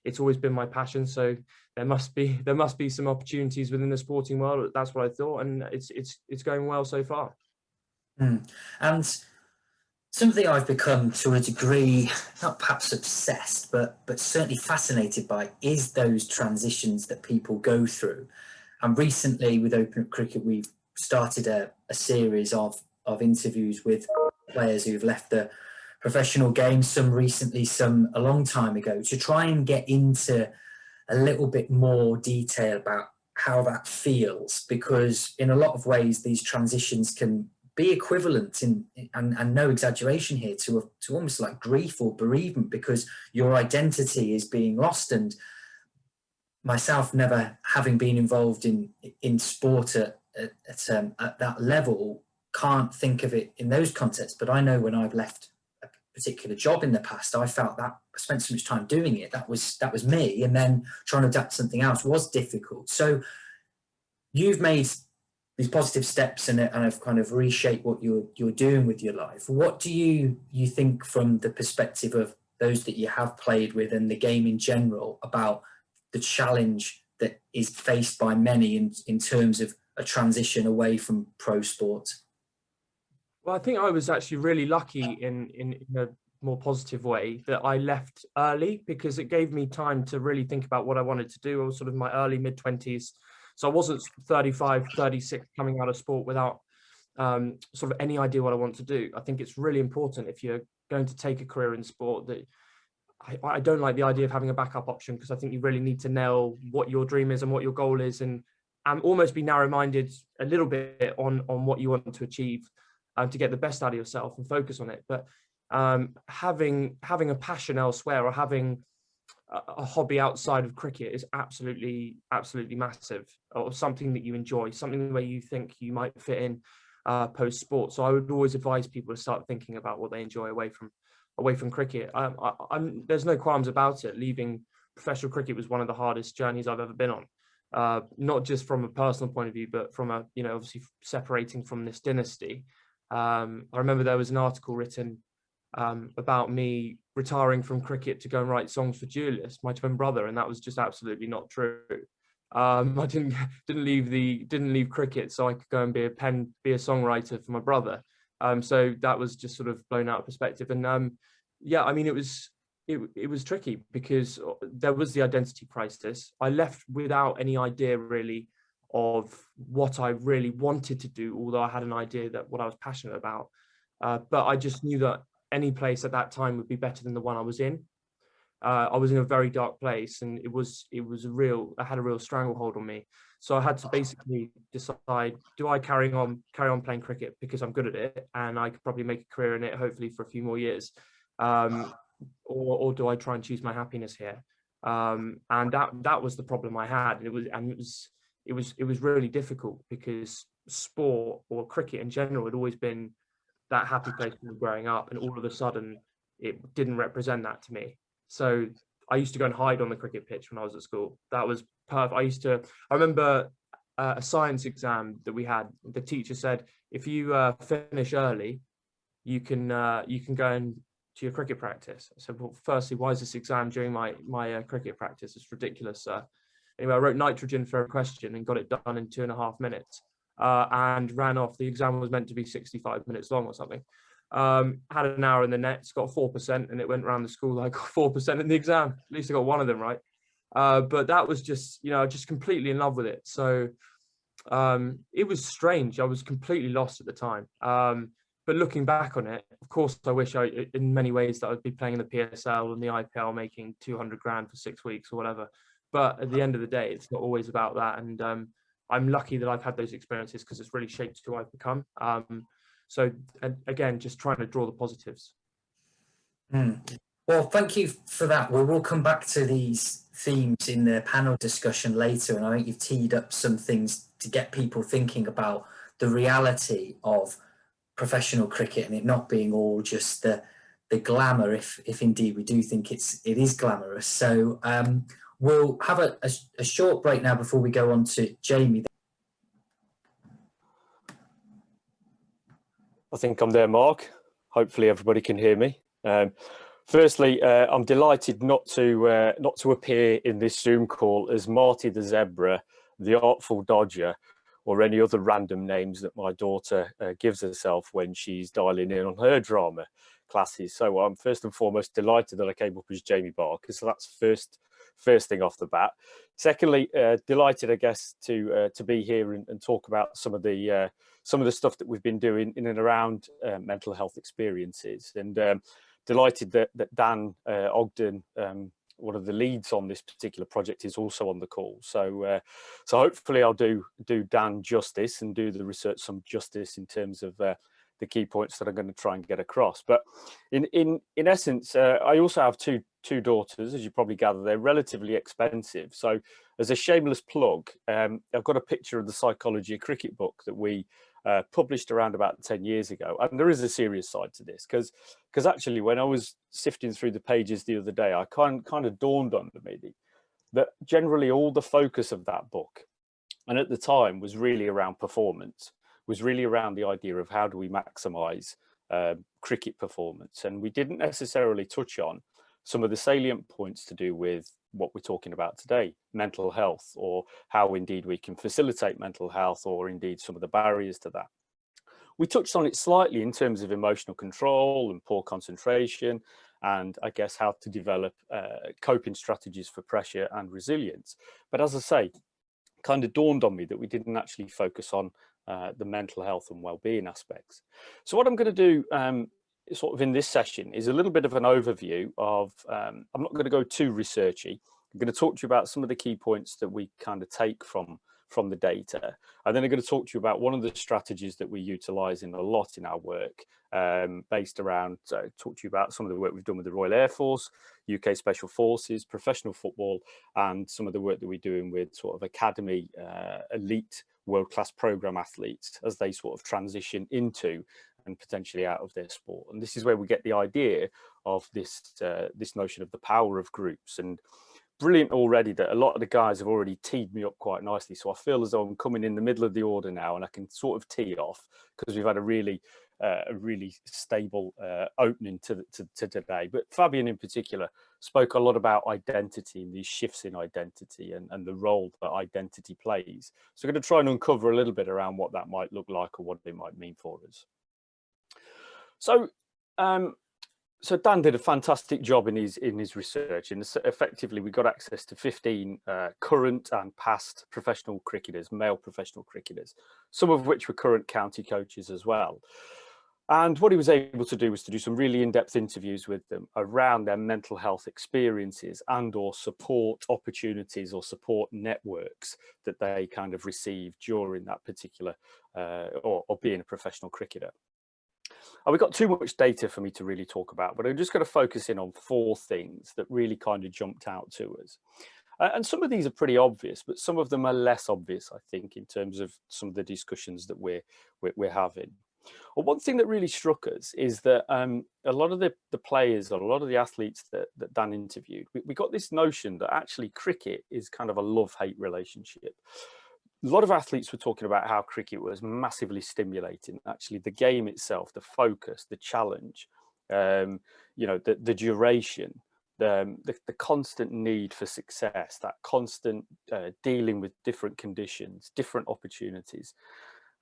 It's always been my passion, so there must be some opportunities within the sporting world. That's what I thought, and it's going well so far. And something I've become to a degree, not perhaps obsessed, but certainly fascinated by, is those transitions that people go through. And recently with Open Up Cricket, we've started a series of interviews with players who've left the professional game, some recently, some a long time ago, to try and get into a little bit more detail about how that feels, because in a lot of ways these transitions can be equivalent and no exaggeration here to almost like grief or bereavement, because your identity is being lost. And myself, never having been involved in sport at that level, can't think of it in those contexts. But I know when I've left a particular job in the past, I felt that I spent so much time doing it. That was me. And then trying to adapt to something else was difficult. So you've made these positive steps and have kind of reshaped what you're doing with your life. What do you think, from the perspective of those that you have played with and the game in general, about the challenge that is faced by many in terms of a transition away from pro sport? Well, I think I was actually really lucky in a more positive way that I left early, because it gave me time to really think about what I wanted to do. I was sort of in my early mid-20s. So I wasn't 35, 36 coming out of sport without sort of any idea what I want to do. I think it's really important, if you're going to take a career in sport, that I don't like the idea of having a backup option, because I think you really need to nail what your dream is and what your goal is, and and almost be narrow-minded a little bit on what you want to achieve, to get the best out of yourself and focus on it. But having a passion elsewhere, or having a hobby outside of cricket, is absolutely massive, or something that you enjoy, something where you think you might fit in post sport. So I would always advise people to start thinking about what they enjoy away from cricket. There's no qualms about it. Leaving professional cricket was one of the hardest journeys I've ever been on, not just from a personal point of view, but from a, obviously separating from this dynasty. I remember there was an article written about me retiring from cricket to go and write songs for Julius, my twin brother, and that was just absolutely not true. I didn't leave cricket so I could go and be a songwriter for my brother. So that was just sort of blown out of perspective. And yeah, I mean, it was tricky because there was the identity crisis. I left without any idea really of what I really wanted to do, although I had an idea that what I was passionate about. But I just knew that any place at that time would be better than the one I was in. I was in a very dark place, and I had a real stranglehold on me. So I had to basically decide, do I carry on playing cricket because I'm good at it and I could probably make a career in it, hopefully for a few more years, or do I try and choose my happiness here? And that was the problem I had. It was really difficult because sport, or cricket in general, had always been that happy place when growing up, and all of a sudden it didn't represent that to me. So I used to go and hide on the cricket pitch when I was at school. That was perfect. I remember a science exam that we had. The teacher said, if you finish early, you can go into your cricket practice. I said, well, firstly, why is this exam during my cricket practice? It's ridiculous, sir. Anyway, I wrote nitrogen for a question and got it done in 2.5 minutes, and ran off. The exam was meant to be 65 minutes long or something. Had an hour in the nets, got 4%, and it went around the school that I got 4% in the exam. At least I got one of them right. But that was just, just completely in love with it. So it was strange. I was completely lost at the time. But looking back on it, of course, I wish in many ways that I'd be playing in the PSL and the IPL, making 200 grand for 6 weeks or whatever. But at the end of the day, it's not always about that. And I'm lucky that I've had those experiences because it's really shaped who I've become. So again, just trying to draw the positives. Well, thank you for that. We will come back to these themes in the panel discussion later, and I think you've teed up some things to get people thinking about the reality of professional cricket and it not being all just the glamour, if indeed we do think it is glamorous. So we'll have a short break now before we go on to Jamie. I think I'm there, Mark. Hopefully everybody can hear me. Firstly, I'm delighted not to appear in this Zoom call as Marty the Zebra, the Artful Dodger, or any other random names that my daughter gives herself when she's dialing in on her drama classes. So I'm first and foremost delighted that I came up as Jamie Barker. So that's first thing off the bat. Secondly, delighted, I guess, to be here and talk about some of the stuff that we've been doing in and around mental health experiences, and delighted that Dan Ogden, one of the leads on this particular project, is also on the call. So hopefully I'll do Dan justice and do the research some justice in terms of the key points that I'm going to try and get across. But in essence, I also have two daughters, as you probably gather. They're relatively expensive. So as a shameless plug, I've got a picture of the Psychology of Cricket book that we published around about 10 years ago. And there is a serious side to this, because actually when I was sifting through the pages the other day, I kind of dawned on me that generally all the focus of that book, and at the time, was really around performance, was really around the idea of how do we maximize cricket performance. And we didn't necessarily touch on some of the salient points to do with what we're talking about today, mental health, or how indeed we can facilitate mental health, or indeed some of the barriers to that. We touched on it slightly in terms of emotional control and poor concentration, and I guess how to develop coping strategies for pressure and resilience. But as I say, kind of dawned on me that we didn't actually focus on the mental health and well-being aspects. So what I'm going to do sort of in this session is a little bit of an overview of, I'm not going to go too researchy. I'm going to talk to you about some of the key points that we kind of take from from the data. And then I'm going to talk to you about one of the strategies that we utilize in a lot in our work, based around, talk to you about some of the work we've done with the Royal Air Force, UK Special Forces, professional football, and some of the work that we're doing with sort of academy, elite, world-class program athletes as they sort of transition into and potentially out of their sport. And this is where we get the idea of this this notion of the power of groups. And brilliant already that a lot of the guys have already teed me up quite nicely, so I feel as though I'm coming in the middle of the order now and I can sort of tee off, because we've had a really stable opening to today. But Fabian in particular spoke a lot about identity and these shifts in identity and the role that identity plays. So I'm going to try and uncover a little bit around what that might look like or what it might mean for us. So so Dan did a fantastic job in his research, and effectively we got access to 15 current and past professional cricketers, male professional cricketers, some of which were current county coaches as well. And what he was able to do was to do some really in-depth interviews with them around their mental health experiences and or support opportunities or support networks that they kind of received during that particular or being a professional cricketer. And we've got too much data for me to really talk about, but I'm just going to focus in on 4 things that really kind of jumped out to us. And some of these are pretty obvious, but some of them are less obvious, I think, in terms of some of the discussions that we're having. Well, one thing that really struck us is that a lot of the players, or a lot of the athletes that Dan interviewed, we got this notion that actually cricket is kind of a love-hate relationship. A lot of athletes were talking about how cricket was massively stimulating. Actually, the game itself, the focus, the challenge, you know, the duration, the constant need for success, that constant dealing with different conditions, different opportunities,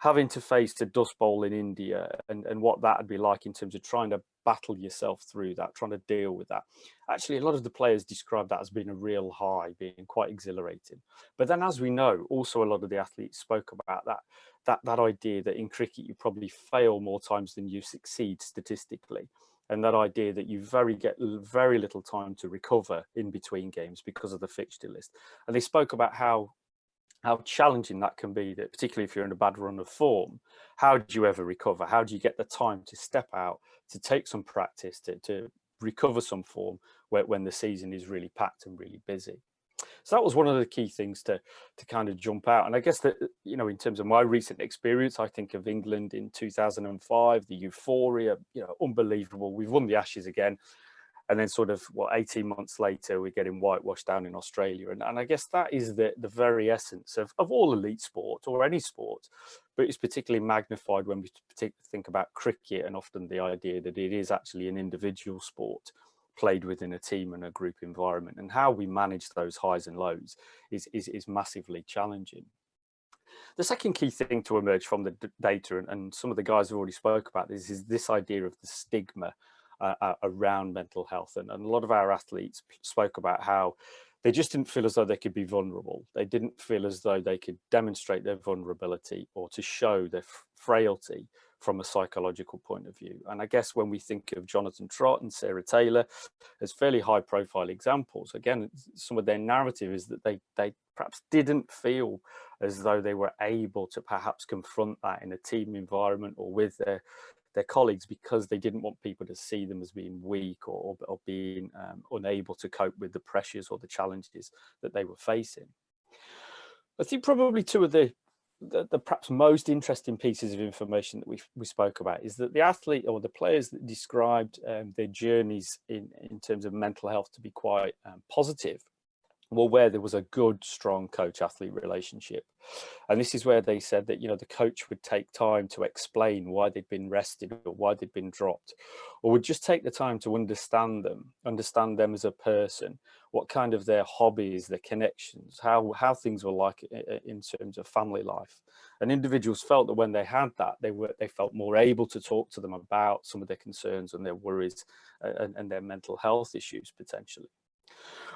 having to face the Dust Bowl in India and what that would be like in terms of trying to battle yourself through that, trying to deal with that. Actually, a lot of the players described that as being a real high, being quite exhilarating. But then, as we know, also a lot of the athletes spoke about that idea that in cricket you probably fail more times than you succeed statistically. And that idea that you get very little time to recover in between games because of the fixture list. And they spoke about how challenging that can be, that particularly if you're in a bad run of form, how do you ever recover? How do you get the time to step out, to take some practice, to recover some form when the season is really packed and really busy? So that was one of the key things to kind of jump out. And I guess that, you know, in terms of my recent experience, I think of England in 2005, the euphoria, you know, unbelievable. We've won the Ashes again. And then sort of, 18 months later, we're getting whitewashed down in Australia. And I guess that is the very essence of all elite sport or any sport, but it's particularly magnified when we think about cricket, and often the idea that it is actually an individual sport played within a team and a group environment, and how we manage those highs and lows is massively challenging. The second key thing to emerge from the data, and some of the guys have already spoke about this, is this idea of the stigma around mental health. And a lot of our athletes spoke about how they just didn't feel as though they could be vulnerable. They didn't feel as though they could demonstrate their vulnerability or to show their frailty from a psychological point of view. And I guess when we think of Jonathan Trott and Sarah Taylor as fairly high profile examples, again, some of their narrative is that they perhaps didn't feel as though they were able to perhaps confront that in a team environment or with their colleagues, because they didn't want people to see them as being weak or being unable to cope with the pressures or the challenges that they were facing. I think probably two of the perhaps most interesting pieces of information that we spoke about is that the athlete or the players that described their journeys in terms of mental health to be quite positive, well, where there was a good, strong coach-athlete relationship. And this is where they said that, you know, the coach would take time to explain why they'd been rested or why they'd been dropped, or would just take the time to understand them as a person, what kind of their hobbies, their connections, how things were like in terms of family life. And individuals felt that when they had that, they felt more able to talk to them about some of their concerns and their worries and their mental health issues potentially.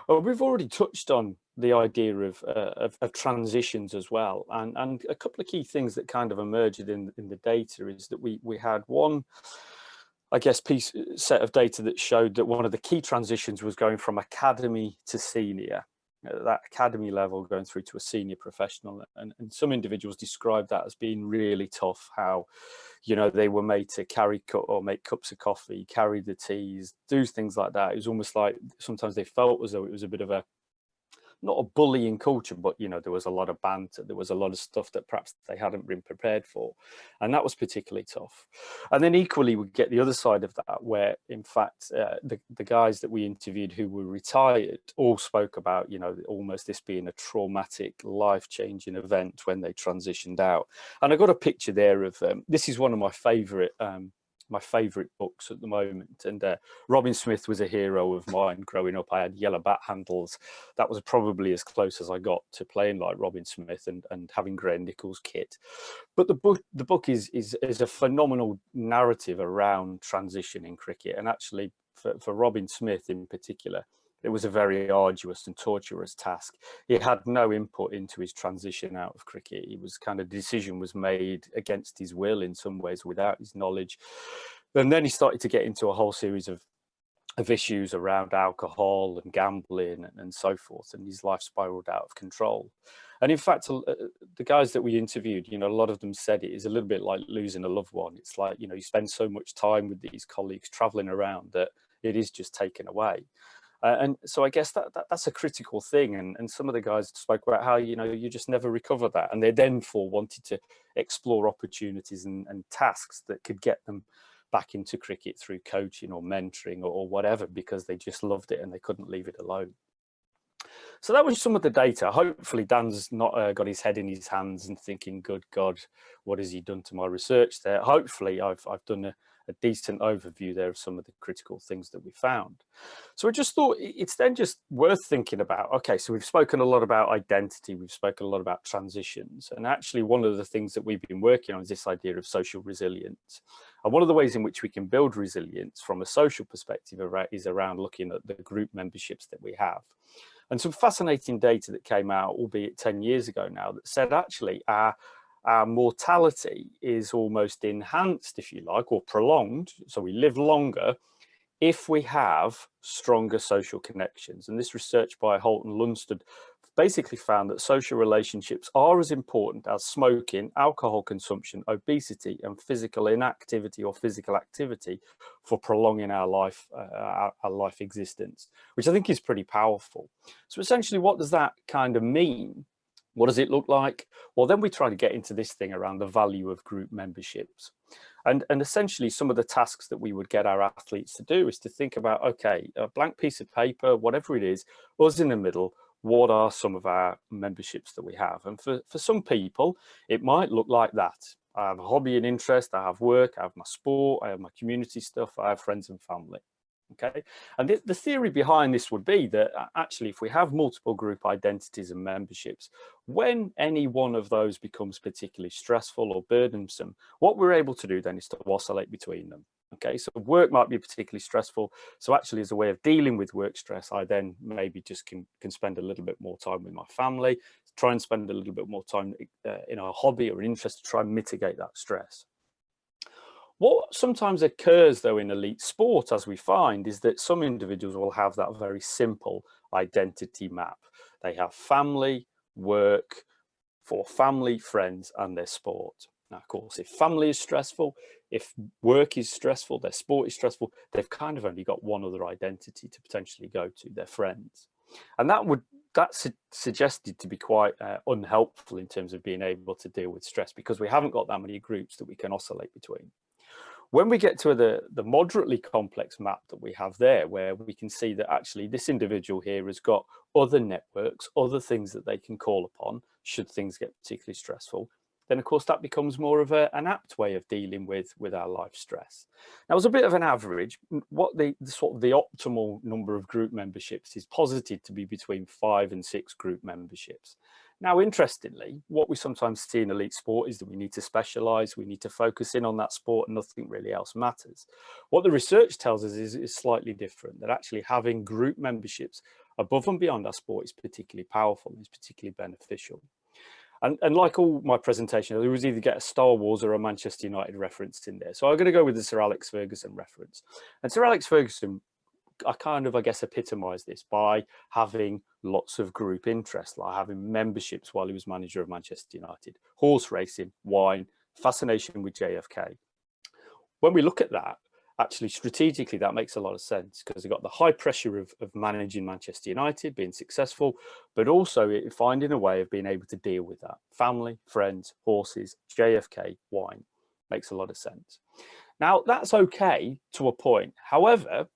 Well, we've already touched on the idea of transitions as well, and a couple of key things that kind of emerged in the data is that we had one, I guess, set of data that showed that one of the key transitions was going from academy to senior. at that academy level going through to a senior professional. And some individuals describe that as being really tough, how, you know, they were made to carry or make cups of coffee, carry the teas, do things like that. It was almost like sometimes they felt as though it was a bit of a, not a bullying culture, but, you know, there was a lot of banter, there was a lot of stuff that perhaps they hadn't been prepared for. And that was particularly tough. And then equally, we get the other side of that, where in fact, the guys that we interviewed who were retired all spoke about, you know, almost this being a traumatic, life-changing event when they transitioned out. And I got a picture there of, this is one of my favorite books at the moment, and Robin Smith was a hero of mine growing up. I had yellow bat handles. That was probably as close as I got to playing like Robin Smith and having Graham Nichols' kit. But the book is a phenomenal narrative around transition in cricket, and actually for Robin Smith in particular, it was a very arduous and torturous task. He had no input into his transition out of cricket. He was kind of, decision was made against his will in some ways, without his knowledge. And then he started to get into a whole series of issues around alcohol and gambling and so forth, and his life spiraled out of control. And in fact, the guys that we interviewed, you know, a lot of them said it is a little bit like losing a loved one. It's like, you know, you spend so much time with these colleagues traveling around that it is just taken away. And so I guess that's a critical thing. And some of the guys spoke about how, you know, you just never recover that. And they then wanted to explore opportunities and tasks that could get them back into cricket through coaching or mentoring or whatever, because they just loved it and they couldn't leave it alone. So that was some of the data. Hopefully Dan's not got his head in his hands and thinking, good God, what has he done to my research there? Hopefully I've done a decent overview there of some of the critical things that we found. So I just thought it's then just worth thinking about, okay, so we've spoken a lot about identity, we've spoken a lot about transitions, and actually one of the things that we've been working on is this idea of social resilience. And one of the ways in which we can build resilience from a social perspective is around looking at the group memberships that we have. And some fascinating data that came out, albeit 10 years ago now, that said actually our mortality is almost enhanced, if you like, or prolonged. So we live longer if we have stronger social connections. And this research by Holt and Lunsted basically found that social relationships are as important as smoking, alcohol consumption, obesity, and physical inactivity or physical activity for prolonging our life existence, which I think is pretty powerful. So essentially, what does that kind of mean? What does it look like? Well, then we try to get into this thing around the value of group memberships. And essentially some of the tasks that we would get our athletes to do is to think about, okay, a blank piece of paper, whatever it is, us in the middle, what are some of our memberships that we have? And for some people, it might look like that. I have a hobby and interest, I have work, I have my sport, I have my community stuff, I have friends and family. Okay, and the theory behind this would be that actually if we have multiple group identities and memberships, when any one of those becomes particularly stressful or burdensome, what we're able to do then is to oscillate between them. Okay, so work might be particularly stressful, so actually as a way of dealing with work stress, I then maybe just can spend a little bit more time with my family, try and spend a little bit more time in a hobby or an interest to try and mitigate that stress. What sometimes occurs, though, in elite sport, as we find, is that some individuals will have that very simple identity map. They have family, work, for family, friends, and their sport. Now, of course, if family is stressful, if work is stressful, their sport is stressful, they've kind of only got one other identity to potentially go to, their friends. And that's suggested to be quite unhelpful in terms of being able to deal with stress, because we haven't got that many groups that we can oscillate between. When we get to the moderately complex map that we have there, where we can see that actually this individual here has got other networks, other things that they can call upon should things get particularly stressful, then of course that becomes more of an apt way of dealing with our life stress. Now, as a bit of an average, what the sort of the optimal number of group memberships is posited to be between 5 and 6 group memberships. Now, interestingly, what we sometimes see in elite sport is that we need to specialize, we need to focus in on that sport and nothing really else matters. What the research tells us is slightly different, that actually having group memberships above and beyond our sport is particularly powerful, is particularly beneficial. And like all my presentation, there was either get a Star Wars or a Manchester United reference in there. So I'm going to go with the Sir Alex Ferguson reference. And Sir Alex Ferguson kind of, I guess, epitomised this by having lots of group interest, like having memberships while he was manager of Manchester United, horse racing, wine, fascination with JFK. When we look at that, actually strategically, that makes a lot of sense, because they've got the high pressure of managing Manchester United, being successful, but also finding a way of being able to deal with that. Family, friends, horses, JFK, wine, makes a lot of sense. Now, that's okay to a point. However,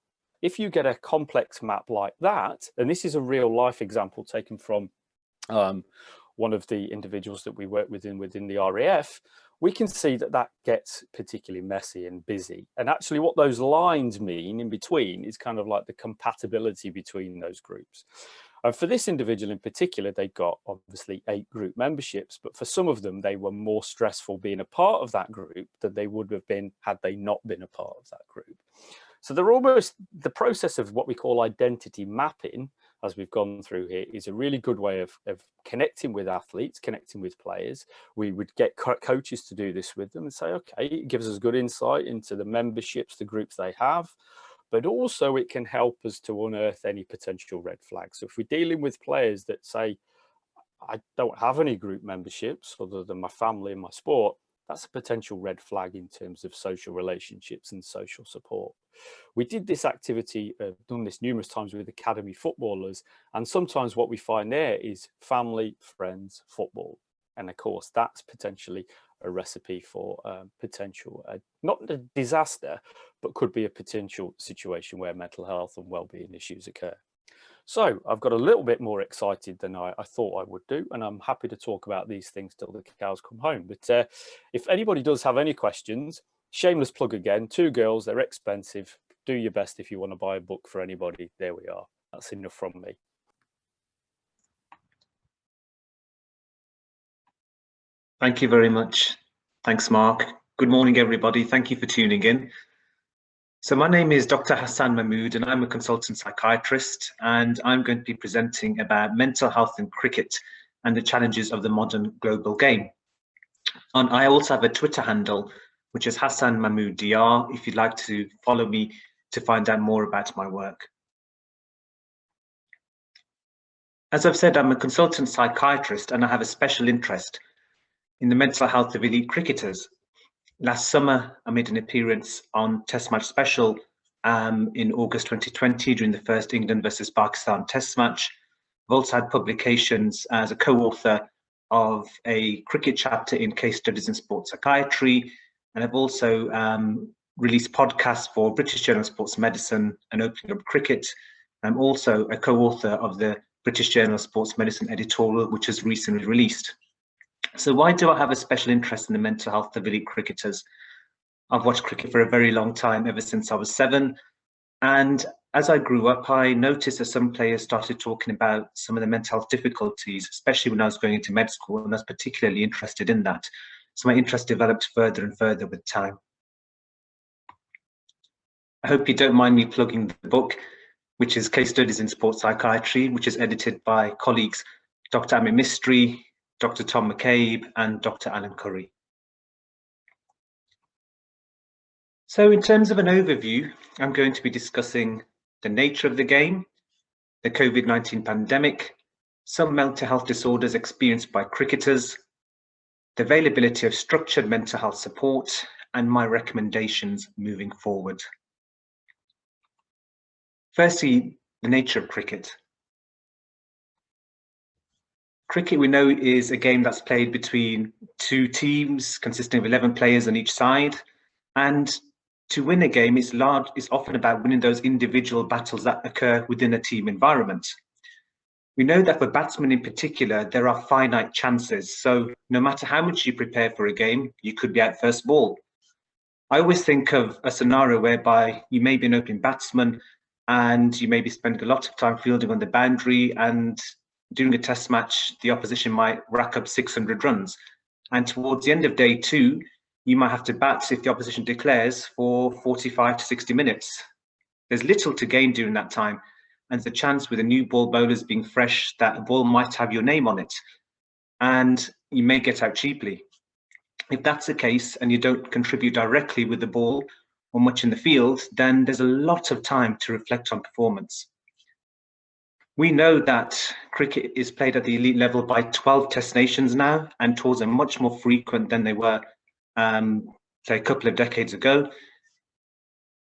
if you get a complex map like that, and this is a real life example taken from one of the individuals that we work within the RAF, we can see that that gets particularly messy and busy. And actually what those lines mean in between is kind of like the compatibility between those groups. And for this individual in particular, they got obviously 8 group memberships, but for some of them, they were more stressful being a part of that group than they would have been had they not been a part of that group. So they're almost, the process of what we call identity mapping, as we've gone through here, is a really good way of connecting with athletes, connecting with players. We would get coaches to do this with them and say, okay, it gives us good insight into the memberships, the groups they have, but also it can help us to unearth any potential red flags. So if we're dealing with players that say, I don't have any group memberships other than my family and my sport, that's a potential red flag in terms of social relationships and social support. We did this activity, done this numerous times with academy footballers, and sometimes what we find there is family, friends, football. And of course, that's potentially a recipe for potential, not a disaster, but could be a potential situation where mental health and well-being issues occur. So I've got a little bit more excited than I thought I would do, and I'm happy to talk about these things till the cows come home. But if anybody does have any questions, shameless plug again, 2 girls, they're expensive. Do your best if you want to buy a book for anybody. There we are. That's enough from me. Thank you very much. Thanks, Mark. Good morning, everybody. Thank you for tuning in. So my name is Dr. Hassan Mahmood, and I'm a consultant psychiatrist, and I'm going to be presenting about mental health in cricket and the challenges of the modern global game. And I also have a Twitter handle, which is Hassan Mahmood DR, if you'd like to follow me to find out more about my work. As I've said, I'm a consultant psychiatrist, and I have a special interest in the mental health of elite cricketers. Last summer, I made an appearance on Test Match Special in August 2020 during the first England versus Pakistan Test match. I've also had publications as a co-author of a cricket chapter in Case Studies in Sports Psychiatry, and I've also released podcasts for British Journal of Sports Medicine and Opening Up Cricket. I'm also a co-author of the British Journal of Sports Medicine editorial, which was recently released. So why do I have a special interest in the mental health of elite cricketers? I've watched cricket for a very long time, ever since I was 7. And as I grew up, I noticed that some players started talking about some of the mental health difficulties, especially when I was going into med school, and I was particularly interested in that. So my interest developed further and further with time. I hope you don't mind me plugging the book, which is Case Studies in Sports Psychiatry, which is edited by colleagues Dr. Amit Mistry, Dr. Tom McCabe, and Dr. Alan Curry. So in terms of an overview, I'm going to be discussing the nature of the game, the COVID-19 pandemic, some mental health disorders experienced by cricketers, the availability of structured mental health support, and my recommendations moving forward. Firstly, the nature of cricket. Cricket, we know, is a game that's played between 2 teams consisting of 11 players on each side. And to win a game is often about winning those individual battles that occur within a team environment. We know that for batsmen in particular, there are finite chances. So no matter how much you prepare for a game, you could be out first ball. I always think of a scenario whereby you may be an opening batsman and you may be spending a lot of time fielding on the boundary, and during a test match, the opposition might rack up 600 runs. And towards the end of day 2, you might have to bat, if the opposition declares, for 45 to 60 minutes. There's little to gain during that time. And the chance with the new ball bowlers being fresh that a ball might have your name on it, and you may get out cheaply. If that's the case and you don't contribute directly with the ball, or much in the field, then there's a lot of time to reflect on performance. We know that cricket is played at the elite level by 12 test nations now, and tours are much more frequent than they were, say, a couple of decades ago.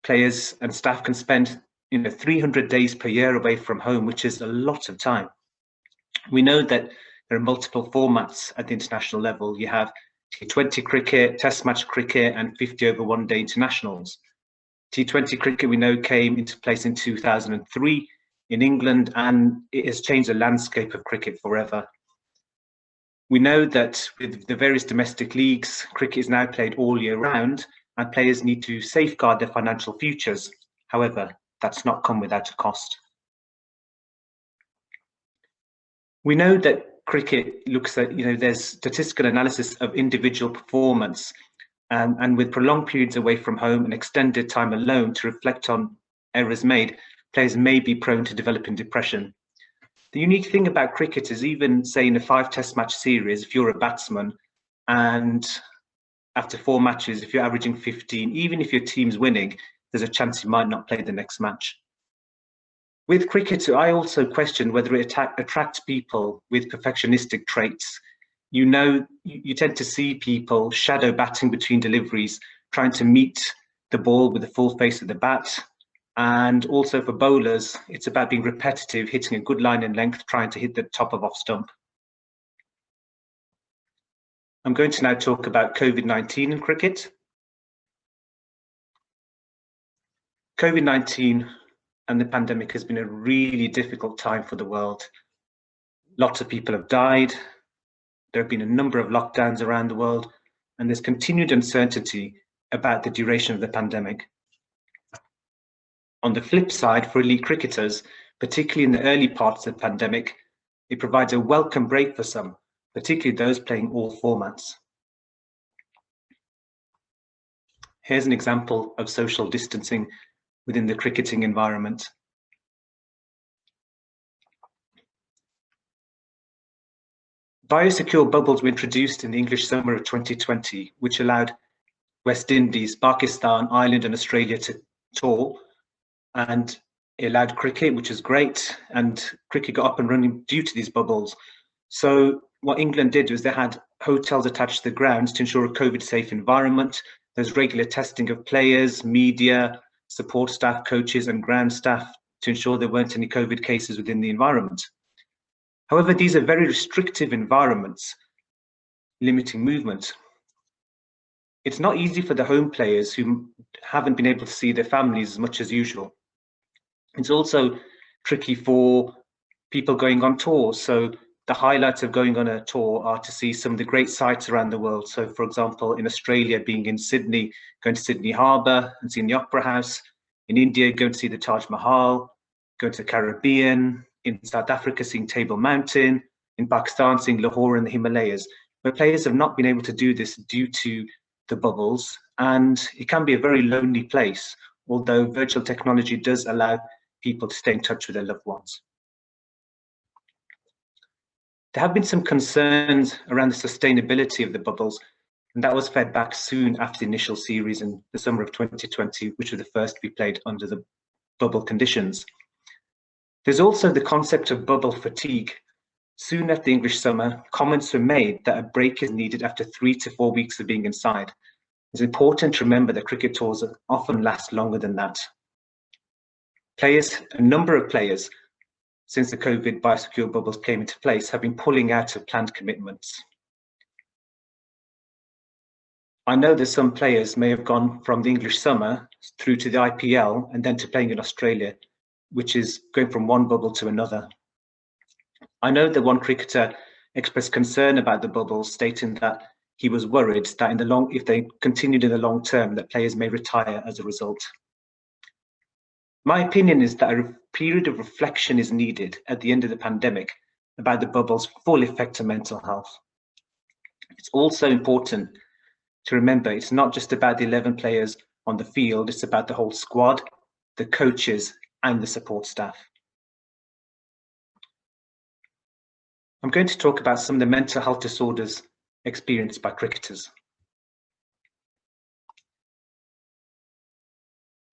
Players and staff can spend 300 days per year away from home, which is a lot of time. We know that there are multiple formats at the international level. You have T20 cricket, Test match cricket, and 50 over one day internationals. T20 cricket, we know, came into place in 2003 in England, and it has changed the landscape of cricket forever. We know that with the various domestic leagues, cricket is now played all year round, and players need to safeguard their financial futures. However, that's not come without a cost. We know that cricket looks at, there's statistical analysis of individual performance, and with prolonged periods away from home and extended time alone to reflect on errors made, players may be prone to developing depression. The unique thing about cricket is, even say in a 5 test match series, if you're a batsman and after 4 matches, if you're averaging 15, even if your team's winning, there's a chance you might not play the next match. With cricket, I also question whether it attracts people with perfectionistic traits. You tend to see people shadow batting between deliveries, trying to meet the ball with the full face of the bat. And also for bowlers, it's about being repetitive, hitting a good line in length, trying to hit the top of off stump. I'm going to now talk about COVID-19 in cricket. COVID-19 and the pandemic has been a really difficult time for the world. Lots of people have died. There have been a number of lockdowns around the world, and there's continued uncertainty about the duration of the pandemic. On the flip side, for elite cricketers, particularly in the early parts of the pandemic, it provides a welcome break for some, particularly those playing all formats. Here's an example of social distancing within the cricketing environment. Biosecure bubbles were introduced in the English summer of 2020, which allowed West Indies, Pakistan, Ireland, and Australia to tour, and it allowed cricket, which is great, and cricket got up and running due to these bubbles. So what England did was they had hotels attached to the grounds to ensure a COVID-safe environment. There's regular testing of players, media, support staff, coaches, and ground staff to ensure there weren't any COVID cases within the environment. However, these are very restrictive environments, limiting movement. It's not easy for the home players who haven't been able to see their families as much as usual. It's also tricky for people going on tours. So the highlights of going on a tour are to see some of the great sites around the world. So for example, in Australia, being in Sydney, going to Sydney Harbour and seeing the Opera House. In India, going to see the Taj Mahal, going to the Caribbean. In South Africa, seeing Table Mountain. In Pakistan, seeing Lahore and the Himalayas. But players have not been able to do this due to the bubbles, and it can be a very lonely place, although virtual technology does allow people to stay in touch with their loved ones. There have been some concerns around the sustainability of the bubbles, and that was fed back soon after the initial series in the summer of 2020, which were the first to be played under the bubble conditions. There's also the concept of bubble fatigue. Soon after the English summer, comments were made that a break is needed after 3 to 4 weeks of being inside. It's important to remember that cricket tours often last longer than that. A number of players, since the COVID biosecure bubbles came into place, have been pulling out of planned commitments. I know that some players may have gone from the English summer through to the IPL and then to playing in Australia, which is going from one bubble to another. I know that one cricketer expressed concern about the bubbles, stating that he was worried that if they continued in the long term, that players may retire as a result. My opinion is that a period of reflection is needed at the end of the pandemic about the bubble's full effect on mental health. It's also important to remember it's not just about the 11 players on the field, it's about the whole squad, the coaches, and the support staff. I'm going to talk about some of the mental health disorders experienced by cricketers.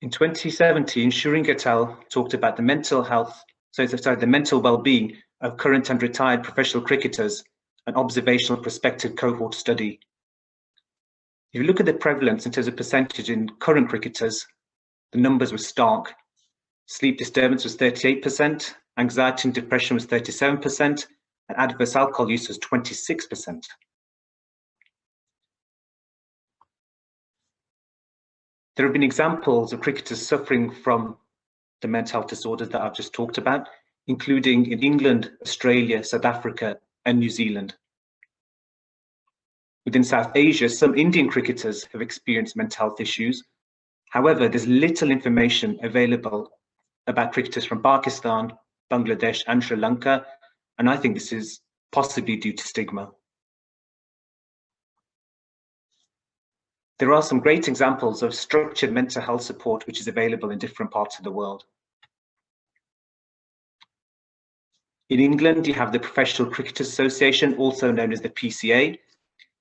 In 2017, Shuring et al. Talked about the mental the mental well-being of current and retired professional cricketers, an observational prospective cohort study. If you look at the prevalence in terms of percentage in current cricketers, the numbers were stark. Sleep disturbance was 38%, anxiety and depression was 37%, and adverse alcohol use was 26%. There have been examples of cricketers suffering from the mental health disorders that I've just talked about, including in England, Australia, South Africa, and New Zealand. Within South Asia, some Indian cricketers have experienced mental health issues. However, there's little information available about cricketers from Pakistan, Bangladesh, and Sri Lanka, and I think this is possibly due to stigma. There are some great examples of structured mental health support which is available in different parts of the world. In England, you have the Professional Cricketers Association, also known as the PCA.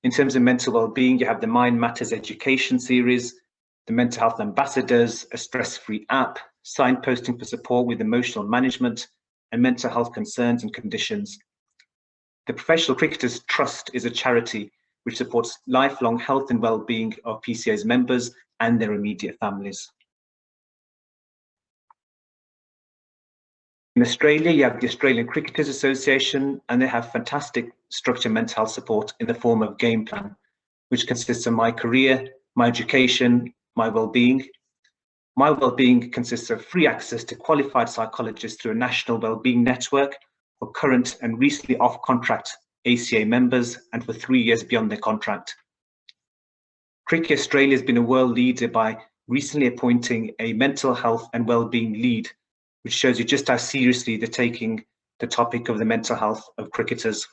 In terms of mental well-being, you have the Mind Matters Education Series, the Mental Health Ambassadors, a stress-free app, signposting for support with emotional management, and mental health concerns and conditions. The Professional Cricketers Trust is a charity which supports lifelong health and well-being of PCA's members and their immediate families. In Australia, you have the Australian Cricketers Association, and they have fantastic structured mental health support in the form of Game Plan, which consists of My Career, My Education, My Wellbeing. My Wellbeing consists of free access to qualified psychologists through a national wellbeing network for current and recently off-contract ACA members and for 3 years beyond their contract. Cricket Australia has been a world leader by recently appointing a mental health and wellbeing lead, which shows you just how seriously they're taking the topic of the mental health of cricketers.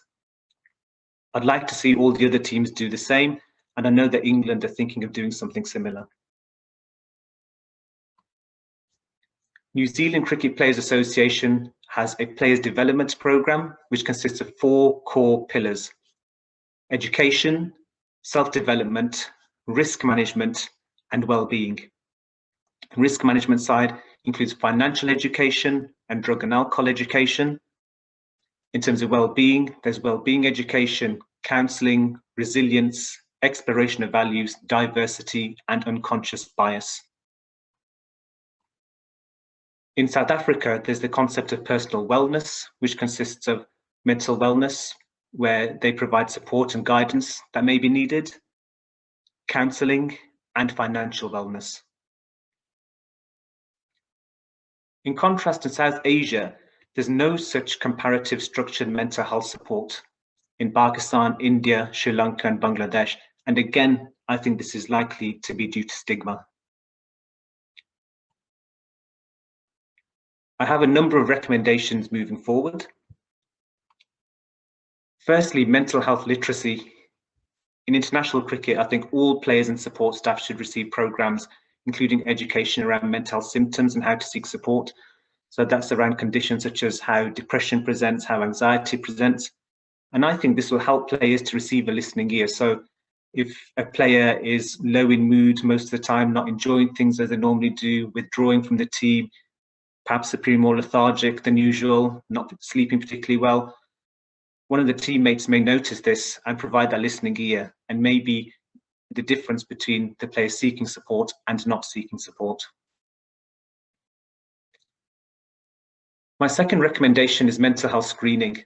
I'd like to see all the other teams do the same, and I know that England are thinking of doing something similar. New Zealand Cricket Players Association has a players development program which consists of 4 core pillars: education, self-development, risk management, and well-being. Risk management side includes financial education and drug and alcohol education. In terms of well-being, there's well-being education, counselling, resilience, exploration of values, diversity, and unconscious bias. In South Africa, there's the concept of personal wellness, which consists of mental wellness, where they provide support and guidance that may be needed, counselling, and financial wellness. In contrast, in South Asia, there's no such comparative structured mental health support in Pakistan, India, Sri Lanka, and Bangladesh. And again, I think this is likely to be due to stigma. I have a number of recommendations moving forward. Firstly, mental health literacy. In international cricket, I think all players and support staff should receive programs including education around mental health symptoms and how to seek support. So that's around conditions such as how depression presents, how anxiety presents. And I think this will help players to receive a listening ear. So if a player is low in mood most of the time, not enjoying things as they normally do, withdrawing from the team, perhaps appearing more lethargic than usual, not sleeping particularly well, one of the teammates may notice this and provide that listening ear, and maybe the difference between the player seeking support and not seeking support. My second recommendation is mental health screening.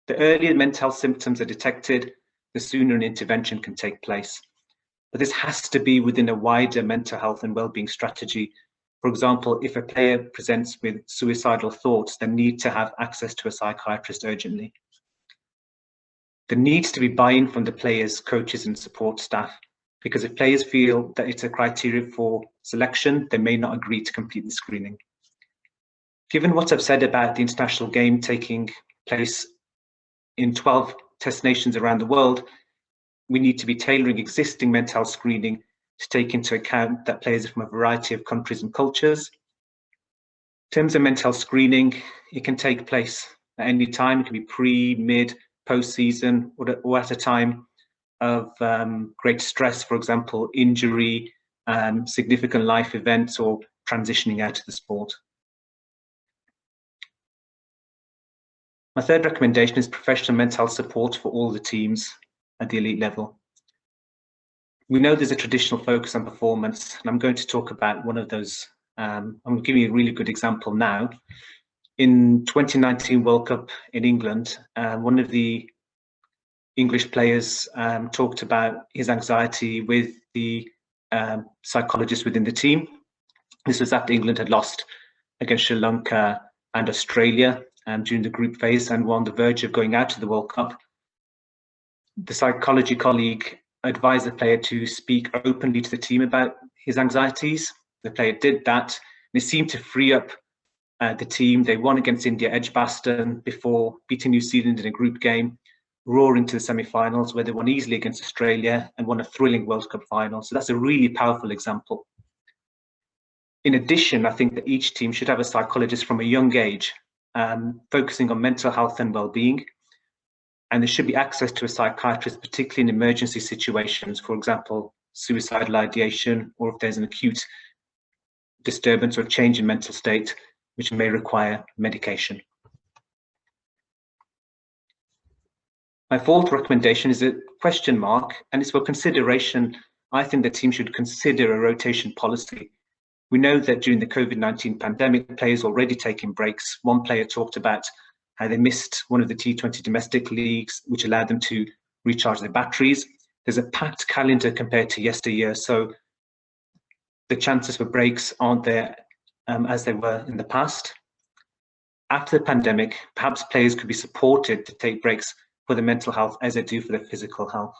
The earlier mental health symptoms are detected, the sooner an intervention can take place. But this has to be within a wider mental health and wellbeing strategy. For example, if a player presents with suicidal thoughts, they need to have access to a psychiatrist urgently. There needs to be buy-in from the players, coaches, and support staff, because if players feel that it's a criteria for selection, they may not agree to complete the screening. Given what I've said about the international game taking place in 12 test nations around the world, we need to be tailoring existing mental health screening to take into account that players are from a variety of countries and cultures. In terms of mental health screening, it can take place at any time. It can be pre, mid, post-season, or at a time of great stress, for example, injury, significant life events or transitioning out of the sport. My third recommendation is professional mental health support for all the teams at the elite level. We know there's a traditional focus on performance, and I'm going to talk about one of those. I'm going to give you a really good example now. In 2019 World Cup in England, one of the English players talked about his anxiety with the psychologist within the team. This was after England had lost against Sri Lanka and Australia during the group phase and were on the verge of going out to the World Cup. The psychology colleague advised the player to speak openly to the team about his anxieties. The player did that, and it seemed to free up the team. They won against India Edgbaston before beating New Zealand in a group game, roaring to the semi-finals where they won easily against Australia and won a thrilling World Cup final. So that's a really powerful example. In addition, I think that each team should have a psychologist from a young age, focusing on mental health and well-being. And there should be access to a psychiatrist, particularly in emergency situations, for example, suicidal ideation, or if there's an acute disturbance or change in mental state, which may require medication. My fourth recommendation is a question mark, and it's for consideration. I think the team should consider a rotation policy. We know that during the COVID-19 pandemic, players already taking breaks. One player talked about how they missed one of the T20 domestic leagues, which allowed them to recharge their batteries. There's a packed calendar compared to yesteryear, so the chances for breaks aren't there as they were in the past. After the pandemic, perhaps players could be supported to take breaks for their mental health as they do for their physical health.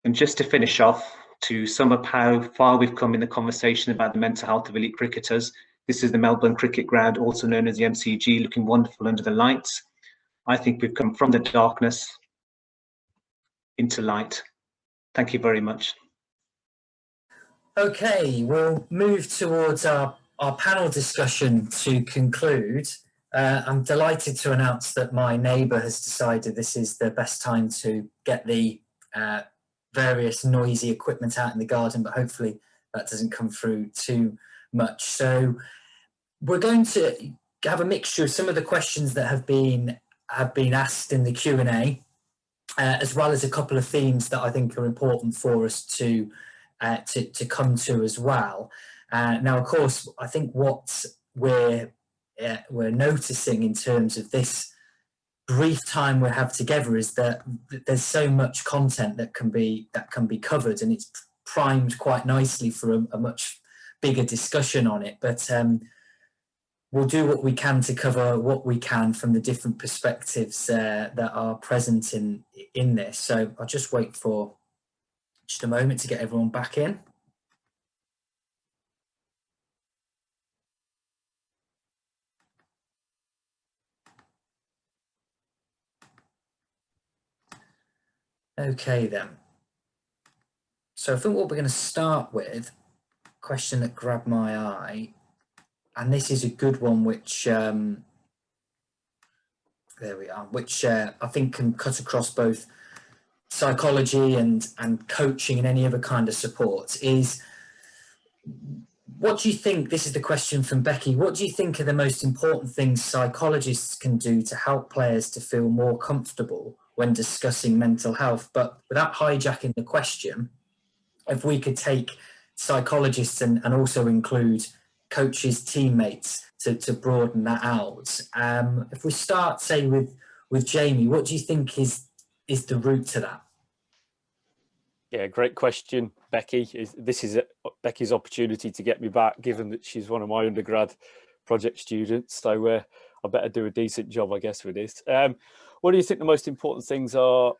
And just to finish off, to sum up how far we've come in the conversation about the mental health of elite cricketers, this is the Melbourne Cricket Ground, also known as the MCG, looking wonderful under the lights. I think we've come from the darkness into light. Thank you very much. Okay, we'll move towards our panel discussion to conclude. I'm delighted to announce that my neighbour has decided this is the best time to get the various noisy equipment out in the garden, but hopefully that doesn't come through too much. So we're going to have a mixture of some of the questions that have been asked in the Q&A, as well as a couple of themes that I think are important for us to come to as well. Now, of course, I think what we're noticing in terms of this brief time we have together is that there's so much content that can be covered, and it's primed quite nicely for a much bigger discussion on it. But we'll do what we can to cover what we can from the different perspectives that are present in this. So I'll just wait for just a moment to get everyone back in. Okay then. So I think what we're going to start with, a question that grabbed my eye, and this is a good one, which there we are, which I think can cut across both psychology and coaching and any other kind of support, is what do you think, this is the question from Becky, what do you think are the most important things psychologists can do to help players to feel more comfortable when discussing mental health? But without hijacking the question, if we could take psychologists and also include coaches, teammates to broaden that out. If we start, say, with Jamie, what do you think is the route to that? Yeah, great question, Becky. This is Becky's opportunity to get me back, given that she's one of my undergrad project students. So I better do a decent job, I guess, with this. What do you think the most important things are?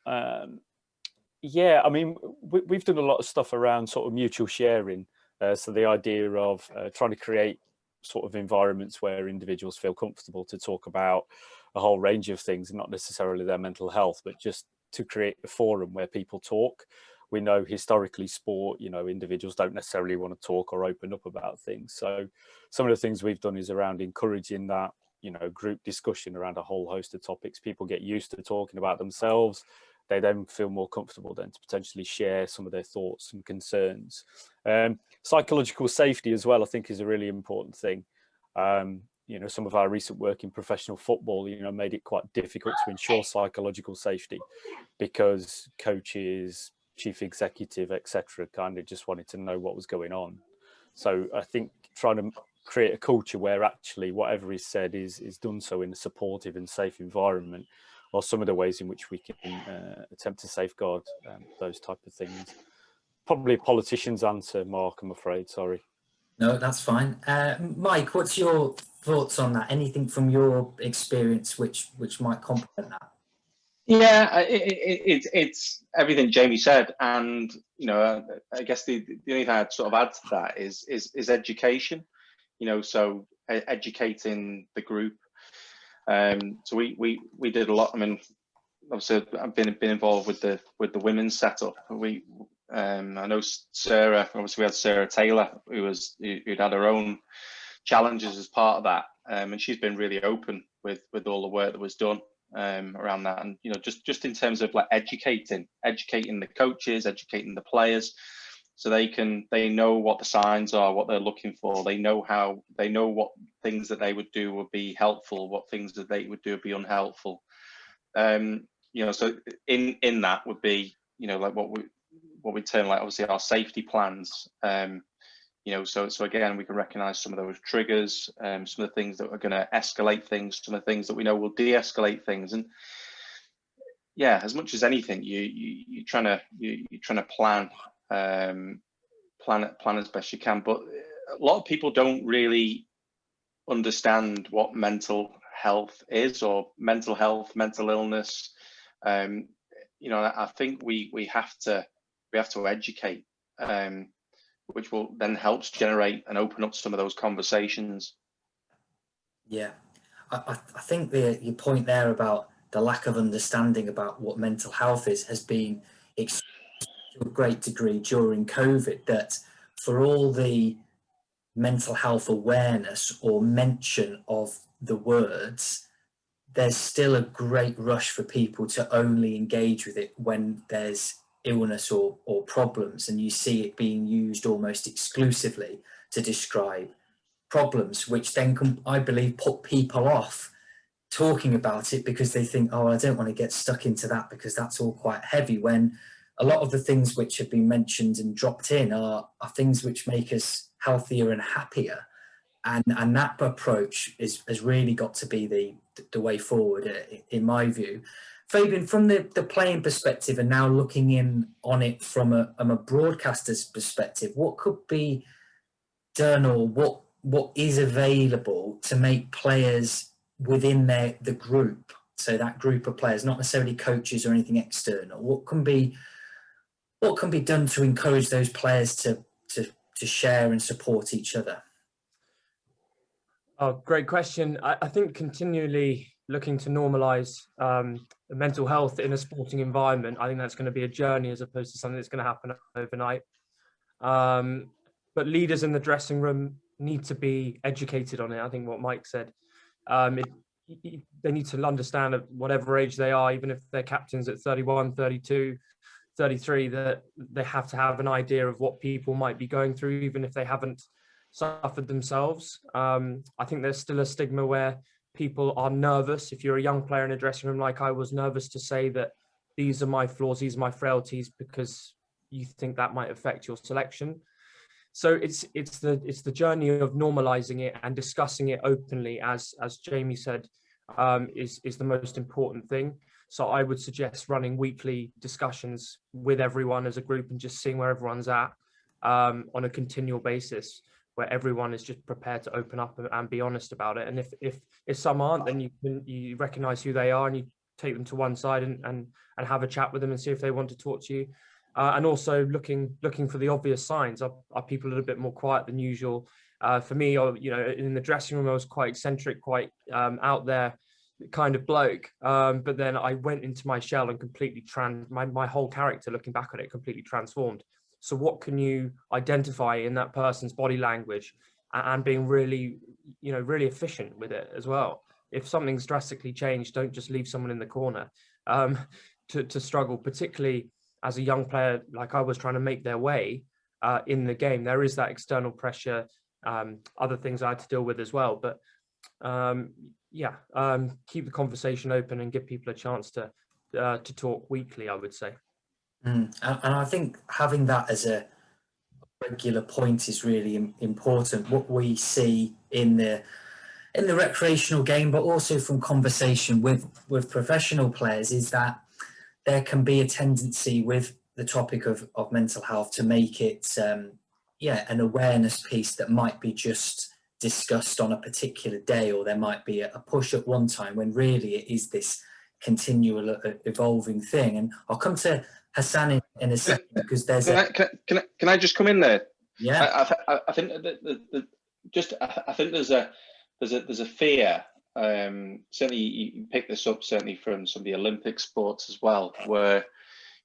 Yeah, I mean, we've done a lot of stuff around sort of mutual sharing. So the idea of trying to create sort of environments where individuals feel comfortable to talk about a whole range of things, not necessarily their mental health, but just to create a forum where people talk. We know historically sport, you know, individuals don't necessarily want to talk or open up about things. So some of the things we've done is around encouraging that, you know, group discussion around a whole host of topics. People get used to talking about themselves, they then feel more comfortable then to potentially share some of their thoughts and concerns. Psychological safety as well, I think, is a really important thing. You know, some of our recent work in professional football, you know, made it quite difficult to ensure psychological safety because coaches, chief executive, etc., kind of just wanted to know what was going on. So I think trying to create a culture where actually whatever is said is done so in a supportive and safe environment are some of the ways in which we can attempt to safeguard those type of things. Probably a politician's answer, Mark, I'm afraid, sorry. No, that's fine. Mike, what's your thoughts on that? Anything from your experience which might complement that? Yeah, it's everything Jamie said, and you know, I guess the only thing I'd sort of add to that is education. You know, so educating the group. So we did a lot. I mean, obviously I've been involved with the women's setup. I know Sarah. Obviously, we had Sarah Taylor, who'd had her own challenges as part of that, and she's been really open with all the work that was done around that. And you know, just in terms of like educating the coaches, educating the players, so they know what the signs are, what they're looking for. They know what things that they would do would be helpful, what things that they would do would be unhelpful. You know, so in that would be, you know, like what we term like obviously our safety plans. You know, so again, we can recognize some of those triggers, some of the things that are going to escalate things, some of the things that we know will de-escalate things. And yeah, as much as anything, you're trying to plan as best you can. But a lot of people don't really understand what mental health is, or mental illness. You know, I think we have to educate, which will then helps generate and open up some of those conversations. Yeah, I think your point there about the lack of understanding about what mental health is has been to a great degree during COVID, that for all the mental health awareness or mention of the words, there's still a great rush for people to only engage with it when there's illness or problems, and you see it being used almost exclusively to describe problems, which then can, I believe, put people off talking about it because they think, oh, I don't want to get stuck into that because that's all quite heavy, when a lot of the things which have been mentioned and dropped in are things which make us healthier and happier. And that approach has really got to be the way forward, in my view. Fabian, from the playing perspective and now looking in on it from a broadcaster's perspective, what could be done, or what is available to make players within the group, so that group of players, not necessarily coaches or anything external, what can be done to encourage those players to share and support each other? Oh, great question. I think continually looking to normalise mental health in a sporting environment, I think that's going to be a journey as opposed to something that's going to happen overnight. But leaders in the dressing room need to be educated on it. I think what Mike said, they need to understand at whatever age they are, even if they're captains at 31, 32, 33, that they have to have an idea of what people might be going through, even if they haven't suffered themselves. I think there's still a stigma where people are nervous. If you're a young player in a dressing room, like I was, nervous to say that these are my flaws, these are my frailties, because you think that might affect your selection. So it's the journey of normalizing it and discussing it openly, as Jamie said, is the most important thing. So I would suggest running weekly discussions with everyone as a group and just seeing where everyone's at on a continual basis, where everyone is just prepared to open up and be honest about it. And if some aren't, then you recognize who they are and you take them to one side and have a chat with them and see if they want to talk to you. And also looking for the obvious signs. Are people a little bit more quiet than usual? For me, you know, in the dressing room, I was quite eccentric, quite out there kind of bloke. But then I went into my shell and completely my whole character, looking back on it, completely transformed. So what can you identify in that person's body language and being really, you know, really efficient with it as well? If something's drastically changed, don't just leave someone in the corner. to struggle, particularly as a young player like I was, trying to make their way in the game. There is that external pressure, other things I had to deal with as well. But keep the conversation open and give people a chance to talk weekly, I would say. And I think having that as a regular point is really important. What we see in the recreational game, but also from conversation with professional players, is that there can be a tendency with the topic of mental health to make it an awareness piece that might be just discussed on a particular day, or there might be a push at one time, when really it is this continual evolving thing. And I'll come to Hassan in a second, because there's can I just come in there? Yeah, I think I think there's a fear. Certainly, you pick this up certainly from some of the Olympic sports as well, where,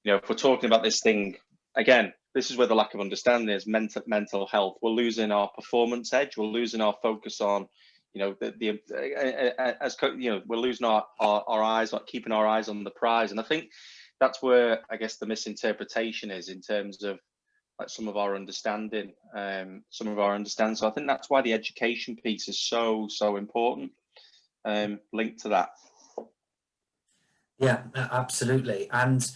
you know, if we're talking about this thing again, this is where the lack of understanding is. Mental health. We're losing our performance edge. We're losing our focus on, you know, we're losing our eyes, like keeping our eyes on the prize. And I think that's where, I guess, the misinterpretation is in terms of like some of our understanding. So I think that's why the education piece is so important, linked to that. Yeah, absolutely. And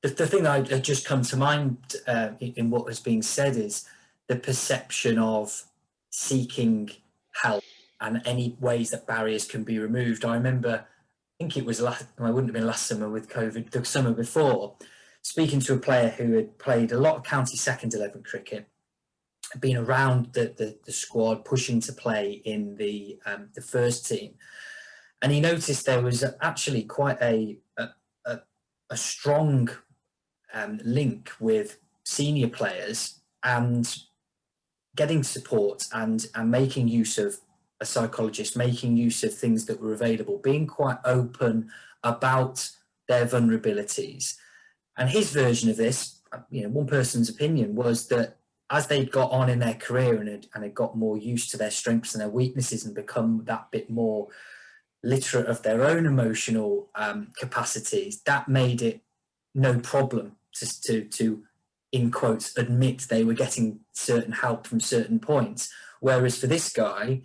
the thing that just come to mind in what was being said is the perception of seeking help and any ways that barriers can be removed. I remember, I think it was it wouldn't have been last summer with COVID, the summer before, speaking to a player who had played a lot of county second 11 cricket, been around the squad, pushing to play in the first team. And he noticed there was actually quite a strong link with senior players and getting support and making use of a psychologist, making use of things that were available, being quite open about their vulnerabilities. And his version of this, you know, one person's opinion was that as they'd got on in their career and had got more used to their strengths and their weaknesses and become that bit more literate of their own emotional capacities, that made it no problem to in quotes admit they were getting certain help from certain points. Whereas for this guy,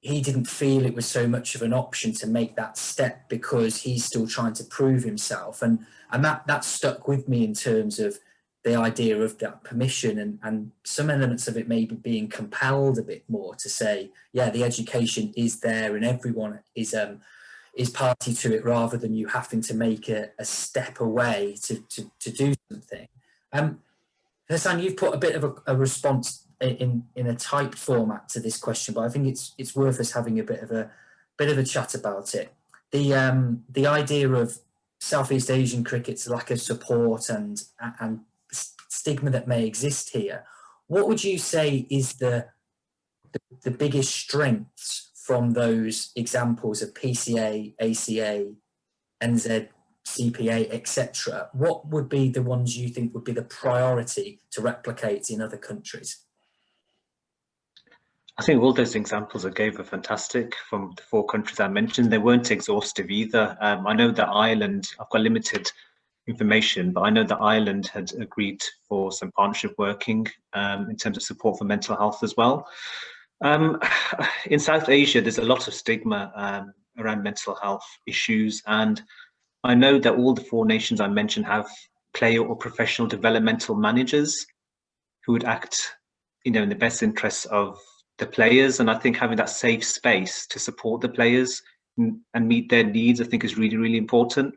he didn't feel it was so much of an option to make that step because he's still trying to prove himself. And that stuck with me in terms of the idea of that permission and some elements of it maybe being compelled a bit more to say, yeah, the education is there and everyone is party to it, rather than you having to make a step away to do something. Hassan, you've put a bit of a response in a typed format to this question, but I think it's worth us having a bit of a chat about it. The idea of Southeast Asian cricket's lack of support and stigma that may exist here. What would you say is the biggest strengths from those examples of PCA, ACA, NZ, CPA, etc.? What would be the ones you think would be the priority to replicate in other countries? I think all those examples I gave are fantastic from the 4 countries I mentioned. They weren't exhaustive either. I know that Ireland, I've got limited information, but I know that Ireland had agreed for some partnership working in terms of support for mental health as well. In South Asia, there's a lot of stigma around mental health issues, and I know that all the 4 nations I mentioned have player or professional developmental managers who would act, you know, in the best interests of the players. And I think having that safe space to support the players and meet their needs, I think is really, really important.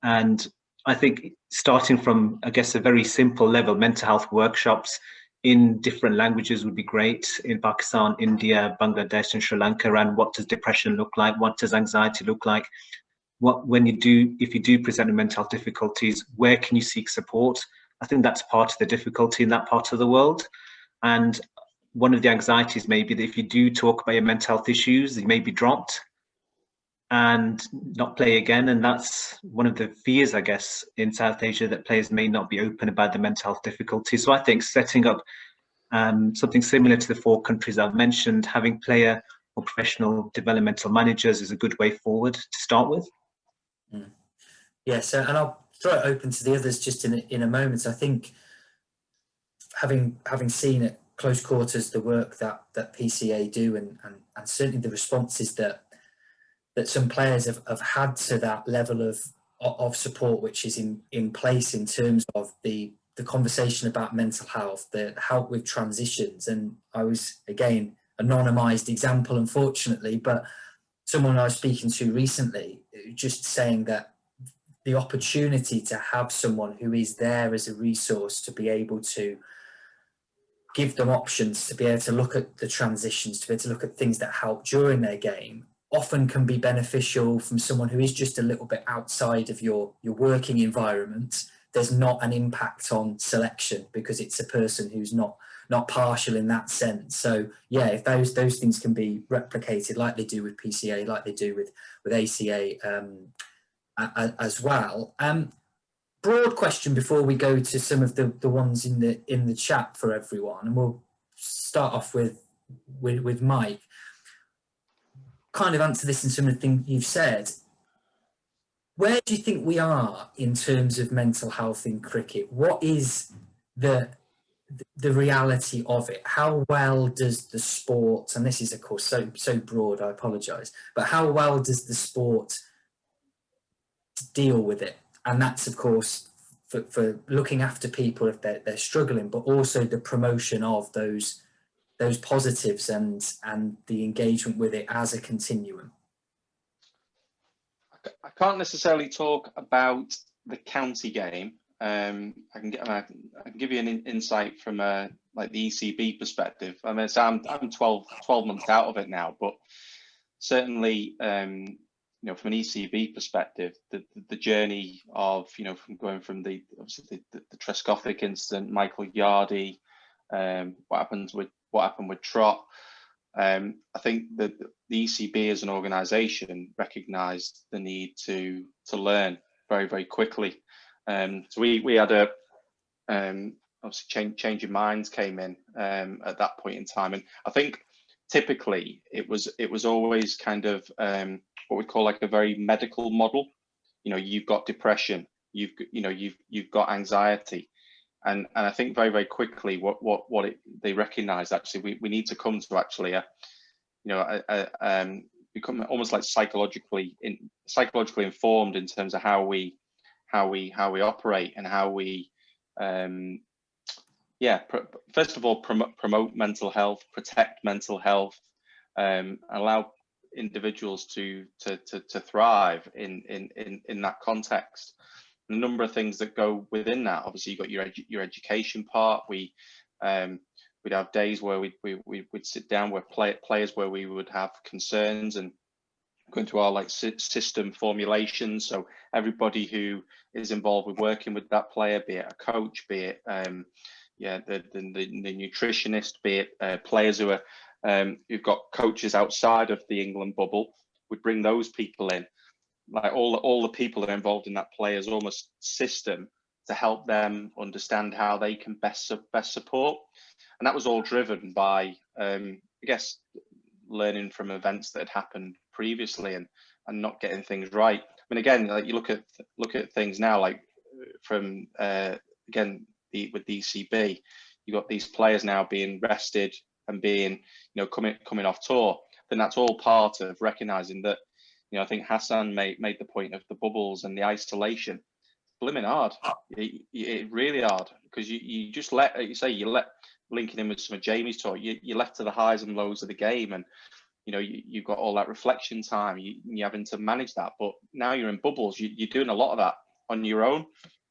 And I think starting from, I guess, a very simple level, mental health workshops in different languages would be great, in Pakistan, India, Bangladesh, and Sri Lanka, around what does depression look like, what does anxiety look like, if you do present with mental health difficulties, where can you seek support? I think that's part of the difficulty in that part of the world. And one of the anxieties may be that if you do talk about your mental health issues, you may be dropped and not play again. And that's one of the fears, I guess, in South Asia, that players may not be open about the mental health difficulties. So I think setting up something similar to the 4 countries I've mentioned, having player or professional developmental managers is a good way forward to start with. Yeah, so, and I'll throw it open to the others just in a moment. I think having seen at close quarters the work that PCA do, and certainly the responses that some players have had to that level of support which is in place in terms of the conversation about mental health, the help with transitions. And I was, again, anonymized example, unfortunately, but someone I was speaking to recently just saying that the opportunity to have someone who is there as a resource to be able to give them options, to be able to look at the transitions, to be able to look at things that help during their game, often can be beneficial from someone who is just a little bit outside of your working environment. There's not an impact on selection because it's a person who's not partial in that sense. So yeah, if those things can be replicated like they do with PCA, like they do with ACA as well. Broad question before we go to some of the ones in the chat for everyone, and we'll start off with Mike. Kind of answer this in some of the things you've said. Where do you think we are in terms of mental health in cricket? What is the reality of it? How well does the sport, and this is of course so broad, I apologise, but how well does the sport deal with it? And that's of course for looking after people if they're struggling, but also the promotion of those positives and the engagement with it as a continuum. I can't necessarily talk about the county game. I can give you an insight from like the ECB perspective. I mean, so I'm 12 months out of it now, but certainly, you know, from an ECB perspective, the journey of, you know, from going from obviously the Trescothick incident, Michael Yardy, what happened with Trott. I think that the ECB as an organisation recognised the need to learn very, very quickly. So we had a obviously change of minds came in at that point in time, and I think typically it was always kind of what we call like a very medical model. You know, you've got depression, you've got anxiety. And I think very, very quickly they recognise actually we need to come to actually become almost like psychologically informed in terms of how we operate and how we first of all promote mental health, protect mental health, allow individuals to thrive in that context. A number of things that go within that. Obviously, you've got your education part. We'd have days where we'd sit down with players where we would have concerns and go into our like system formulation. So everybody who is involved with working with that player, be it a coach, be it the nutritionist, be it players who are who've got coaches outside of the England bubble, would bring those people in. Like all the people that are involved in that player's almost system to help them understand how they can best support, and that was all driven by I guess learning from events that had happened previously and not getting things right. I mean, again, like you look at things now, like from again with DCB, you got these players now being rested and being coming off tour. Then that's all part of recognizing that. You know, I think Hassan made the point of the bubbles and the isolation. Blimmin' hard. It really hard, because you just let linking in with some of Jamie's talk, you're left to the highs and lows of the game, and you've got all that reflection time. You're having to manage that, but now you're in bubbles. You're doing a lot of that on your own.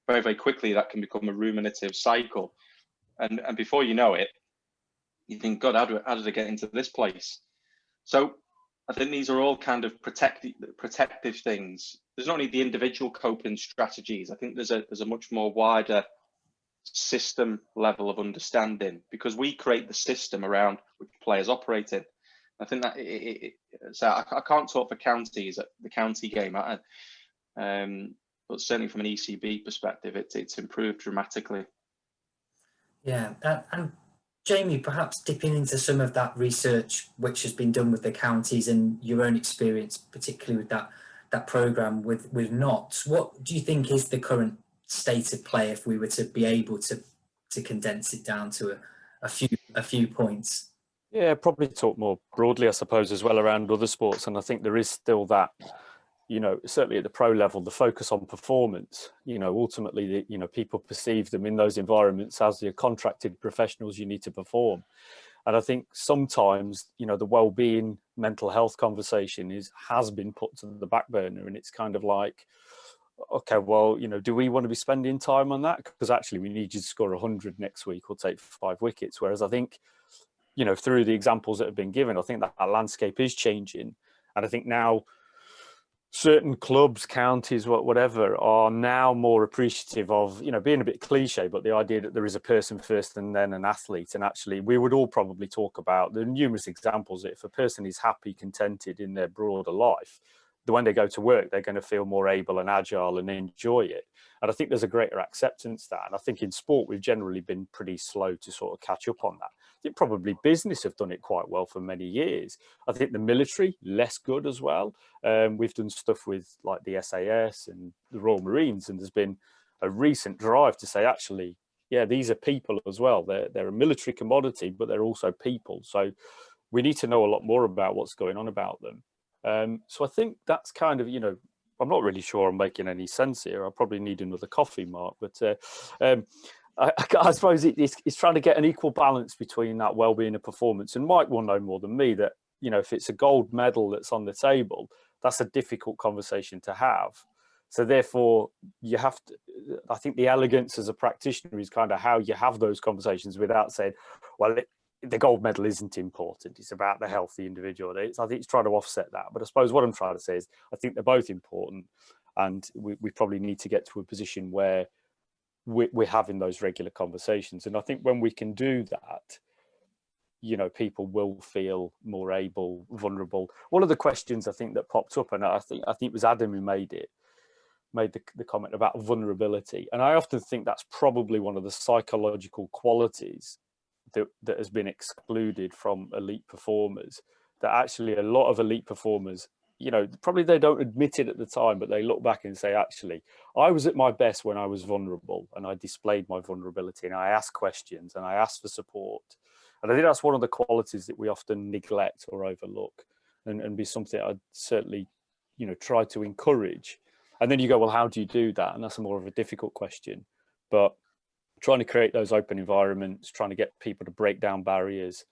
Very, very quickly, that can become a ruminative cycle, and before you know it, you think, God, how did I get into this place? So I think these are all kind of protective things. There's not only the individual coping strategies. I think there's a much more wider system level of understanding, because we create the system around which players operate in. I think that so I can't talk for counties at the county game, but certainly from an ECB perspective, it's improved dramatically. Yeah, and Jamie, perhaps dipping into some of that research which has been done with the counties and your own experience, particularly with that that program with knots. What do you think is the current state of play if we were to be able to condense it down to a few points? Yeah, probably talk more broadly, I suppose, as well around other sports. And I think there is still that, you know, certainly at the pro level, the focus on performance. You know, ultimately, you know, people perceive them in those environments as the contracted professionals you need to perform. And I think sometimes, you know, the well-being, mental health conversation has been put to the back burner, and it's kind of like, okay, well, you know, do we want to be spending time on that? Because actually we need you to score 100 next week or take 5 wickets. Whereas I think, you know, through the examples that have been given, I think that landscape is changing. And I think now certain clubs, counties, whatever, are now more appreciative of, you know, being a bit cliche, but the idea that there is a person first and then an athlete. And actually, we would all probably talk about the numerous examples that if a person is happy, contented in their broader life, when they go to work, they're going to feel more able and agile and enjoy it. And I think there's a greater acceptance there. And I think in sport, we've generally been pretty slow to sort of catch up on that. I think probably business have done it quite well for many years. I think the military, less good as well. We've done stuff with like the SAS and the Royal Marines, and there's been a recent drive to say, actually, yeah, these are people as well. They're a military commodity, but they're also people. So we need to know a lot more about what's going on about them. So I think that's kind of, you know, I'm not really sure I'm making any sense here. I probably need another coffee, Mark. But I suppose it's trying to get an equal balance between that well-being and performance. And Mike will know more than me that, you know, if it's a gold medal that's on the table, that's a difficult conversation to have. So therefore, you have to, I think the elegance as a practitioner is kind of how you have those conversations without saying, well, the gold medal isn't important. It's about the healthy individual. I think it's trying to offset that. But I suppose what I'm trying to say is I think they're both important, and we probably need to get to a position where we're having those regular conversations. And I think when we can do that, you know, people will feel more able, vulnerable. One of the questions I think that popped up, and I think it was Adam who made the comment about vulnerability. And I often think that's probably one of the psychological qualities that has been excluded from elite performers, that actually a lot of elite performers, you know, probably they don't admit it at the time, but they look back and say, actually, I was at my best when I was vulnerable and I displayed my vulnerability and I asked questions and I asked for support. And I think that's one of the qualities that we often neglect or overlook, and be something I'd certainly, you know, try to encourage. And then you go, well, how do you do that? And that's more of a difficult question. But trying to create those open environments, trying to get people to break down barriers,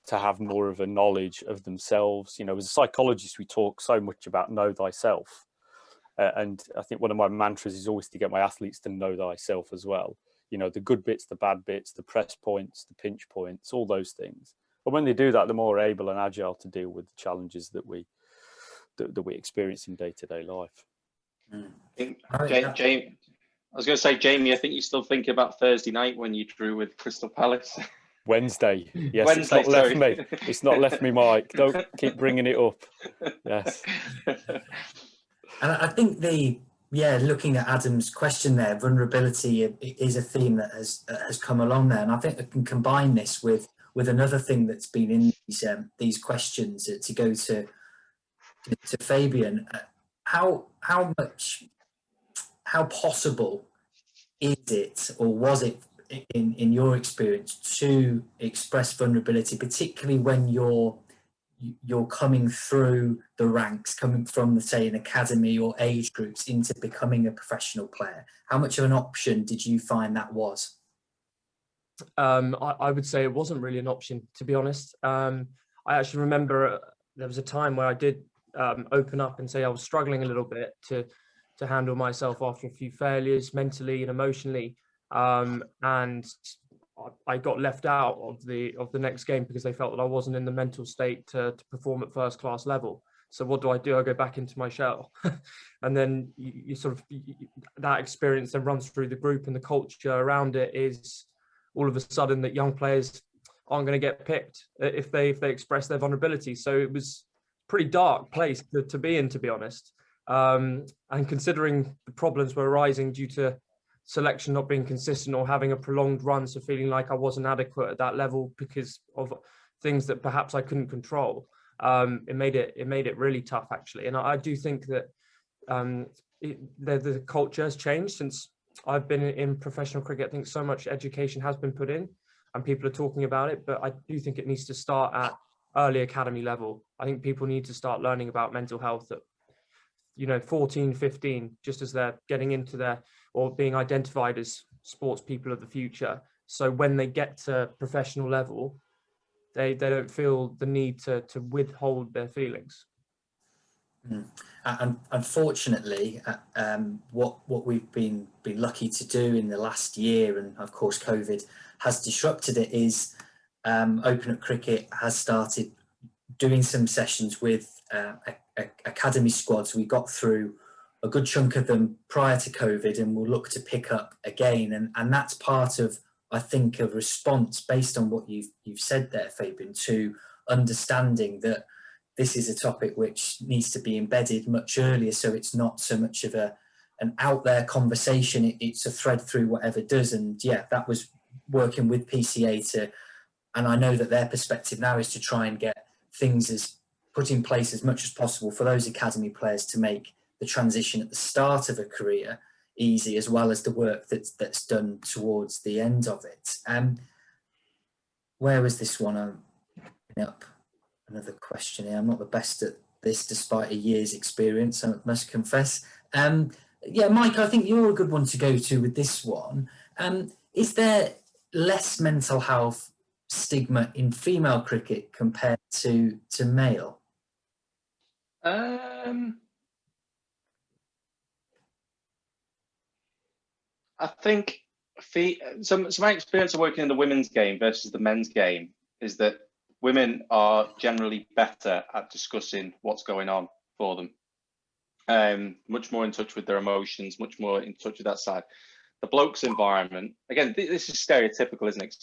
to have more of a knowledge of themselves. You know, as a psychologist, we talk so much about know thyself. And I think one of my mantras is always to get my athletes to know thyself as well. You know, the good bits, the bad bits, the press points, the pinch points, all those things. But when they do that, they're more able and agile to deal with the challenges that we experience in day-to-day life. Jamie, I was going to say, Jamie, I think you're still thinking about Thursday night when you drew with Crystal Palace. Wednesday. Yes, Wednesday, it's not left me. It's not left me, Mike. Don't keep bringing it up. Yes. And I think looking at Adam's question there, vulnerability is a theme that has come along there. And I think I can combine this with another thing that's been in these questions to go to Fabian. How possible is it, or was it in your experience, to express vulnerability, particularly when you're coming through the ranks, coming from, say, an academy or age groups into becoming a professional player? How much of an option did you find that was? I would say it wasn't really an option, to be honest. I actually remember there was a time where I did open up and say I was struggling a little bit to handle myself after a few failures mentally and emotionally, and I got left out of the next game because they felt that I wasn't in the mental state to perform at first class level. So what do? I go back into my shell. And then you sort of, that experience then runs through the group, and the culture around it is all of a sudden that young players aren't going to get picked if they express their vulnerability. So it was a pretty dark place to be in, to be honest. And considering the problems were arising due to selection not being consistent or having a prolonged run, so feeling like I wasn't adequate at that level because of things that perhaps I couldn't control, it made it really tough, actually. And I do think that the culture has changed since I've been in professional cricket. I think so much education has been put in and people are talking about it, but I do think it needs to start at early academy level. I think people need to start learning about mental health at 14, 15, just as they're getting into their or being identified as sports people of the future. So when they get to professional level, they don't feel the need to withhold their feelings. And unfortunately, what we've been lucky to do in the last year, and of course COVID has disrupted it, is Open Up Cricket has started doing some sessions with academy squads. We got through a good chunk of them prior to COVID, and we'll look to pick up again. And that's part of, I think, a response based on what you've said there, Fabian, to understanding that this is a topic which needs to be embedded much earlier, so it's not so much of an out there conversation. It's a thread through whatever does. And yeah, that was working with PCA and I know that their perspective now is to try and get things as put in place as much as possible for those academy players to make the transition at the start of a career easy, as well as the work that's done towards the end of it. Where was this one? I'm picking up another question here. I'm not the best at this despite a year's experience, I must confess. Yeah, Mike, I think you're a good one to go to with this one. Is there less mental health stigma in female cricket compared to male? I think so my experience of working in the women's game versus the men's game is that women are generally better at discussing what's going on for them. Much more in touch with their emotions, much more in touch with that side. The blokes' environment, again, this is stereotypical, isn't it? 'Cause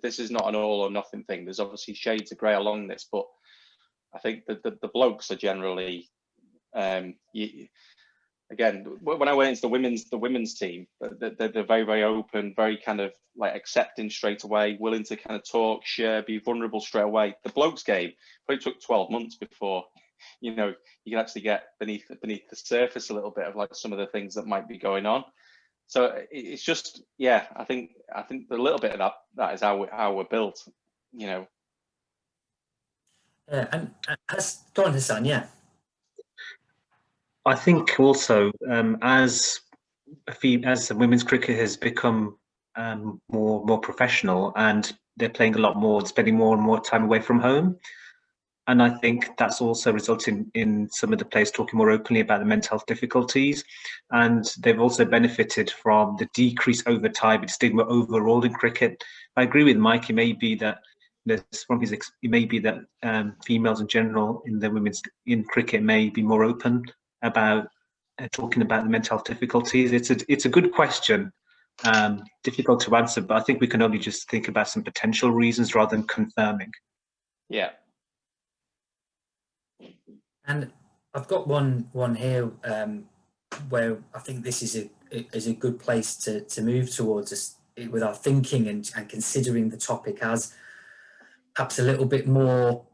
this is not an all or nothing thing. There's obviously shades of grey along this, but I think that the blokes are generally, again, when I went into the women's team, they're very, very open, very kind of like accepting straight away, willing to kind of talk, share, be vulnerable straight away. The blokes game probably took 12 months before, you can actually get beneath the surface a little bit of like some of the things that might be going on. So it's just, yeah, I think a little bit of that is how we're built, Yeah, and go on, Hassan, yeah. I think also as women's cricket has become more professional and they're playing a lot more, spending more and more time away from home, and I think that's also resulting in some of the players talking more openly about the mental health difficulties, and they've also benefited from the decrease over time in stigma overall in cricket. I agree with Mike. It may be that females in general in cricket may be more open about talking about the mental health difficulties. It's a good question, difficult to answer, but I think we can only just think about some potential reasons rather than confirming. Yeah. And I've got one here where I think this is a good place to move towards us with our thinking and considering the topic as perhaps a little bit more,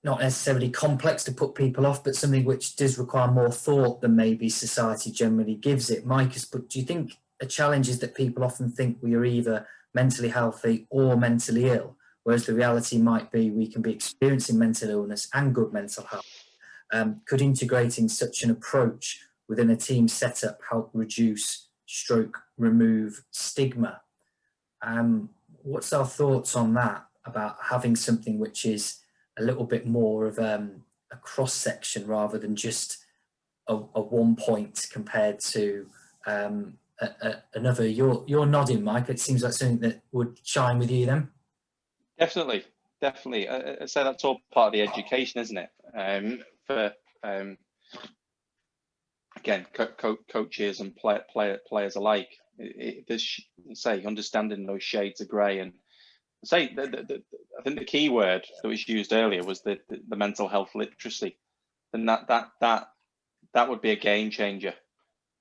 not necessarily complex to put people off, but something which does require more thought than maybe society generally gives it. Mike, but do you think a challenge is that people often think we are either mentally healthy or mentally ill, whereas the reality might be we can be experiencing mental illness and good mental health? Could integrating such an approach within a team setup help reduce stroke remove stigma? What's our thoughts on that, about having something which is a little bit more of a cross section rather than just a 1 point compared to another? You're nodding, Mike. It seems like something that would chime with you then. Definitely. I say that's all part of the education, isn't it? For again, coaches and players alike. Understanding those shades of grey, and I think the key word that was used earlier was the mental health literacy, and that would be a game changer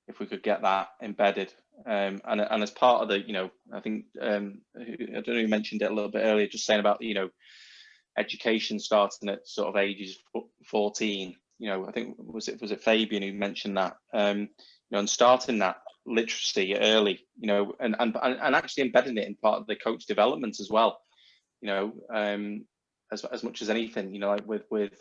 if we could get that embedded. And as part of the, I think I don't know who mentioned it a little bit earlier, just saying about education starting at sort of ages 14. you know, I think was it Fabian who mentioned that, you know, and starting that literacy early, you know, and actually embedding it in part of the coach development as well, you know, as much as anything, you know, like with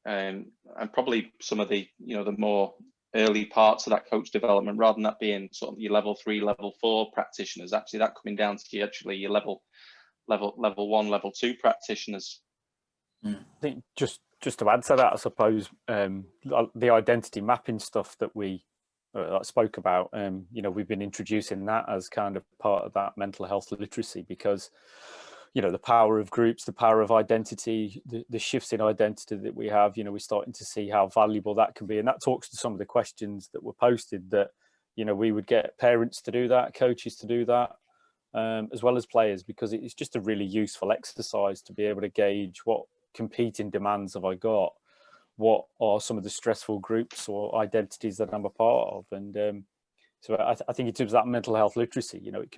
and probably some of the, you know, the more early parts of that coach development, rather than that being sort of your level 3, level 4 practitioners, actually that coming down to actually your level 1, level 2 practitioners. I think just to add to that, I suppose the identity mapping stuff that we spoke about, you know, we've been introducing that as kind of part of that mental health literacy, because, you know, the power of groups, the power of identity, the shifts in identity that we have, you know, we're starting to see how valuable that can be. And that talks to some of the questions that were posted, that, you know, we would get parents to do that, coaches to do that, as well as players, because it's just a really useful exercise to be able to gauge what competing demands have I got, what are some of the stressful groups or identities that I'm a part of. And so I think in terms of that mental health literacy, you know, it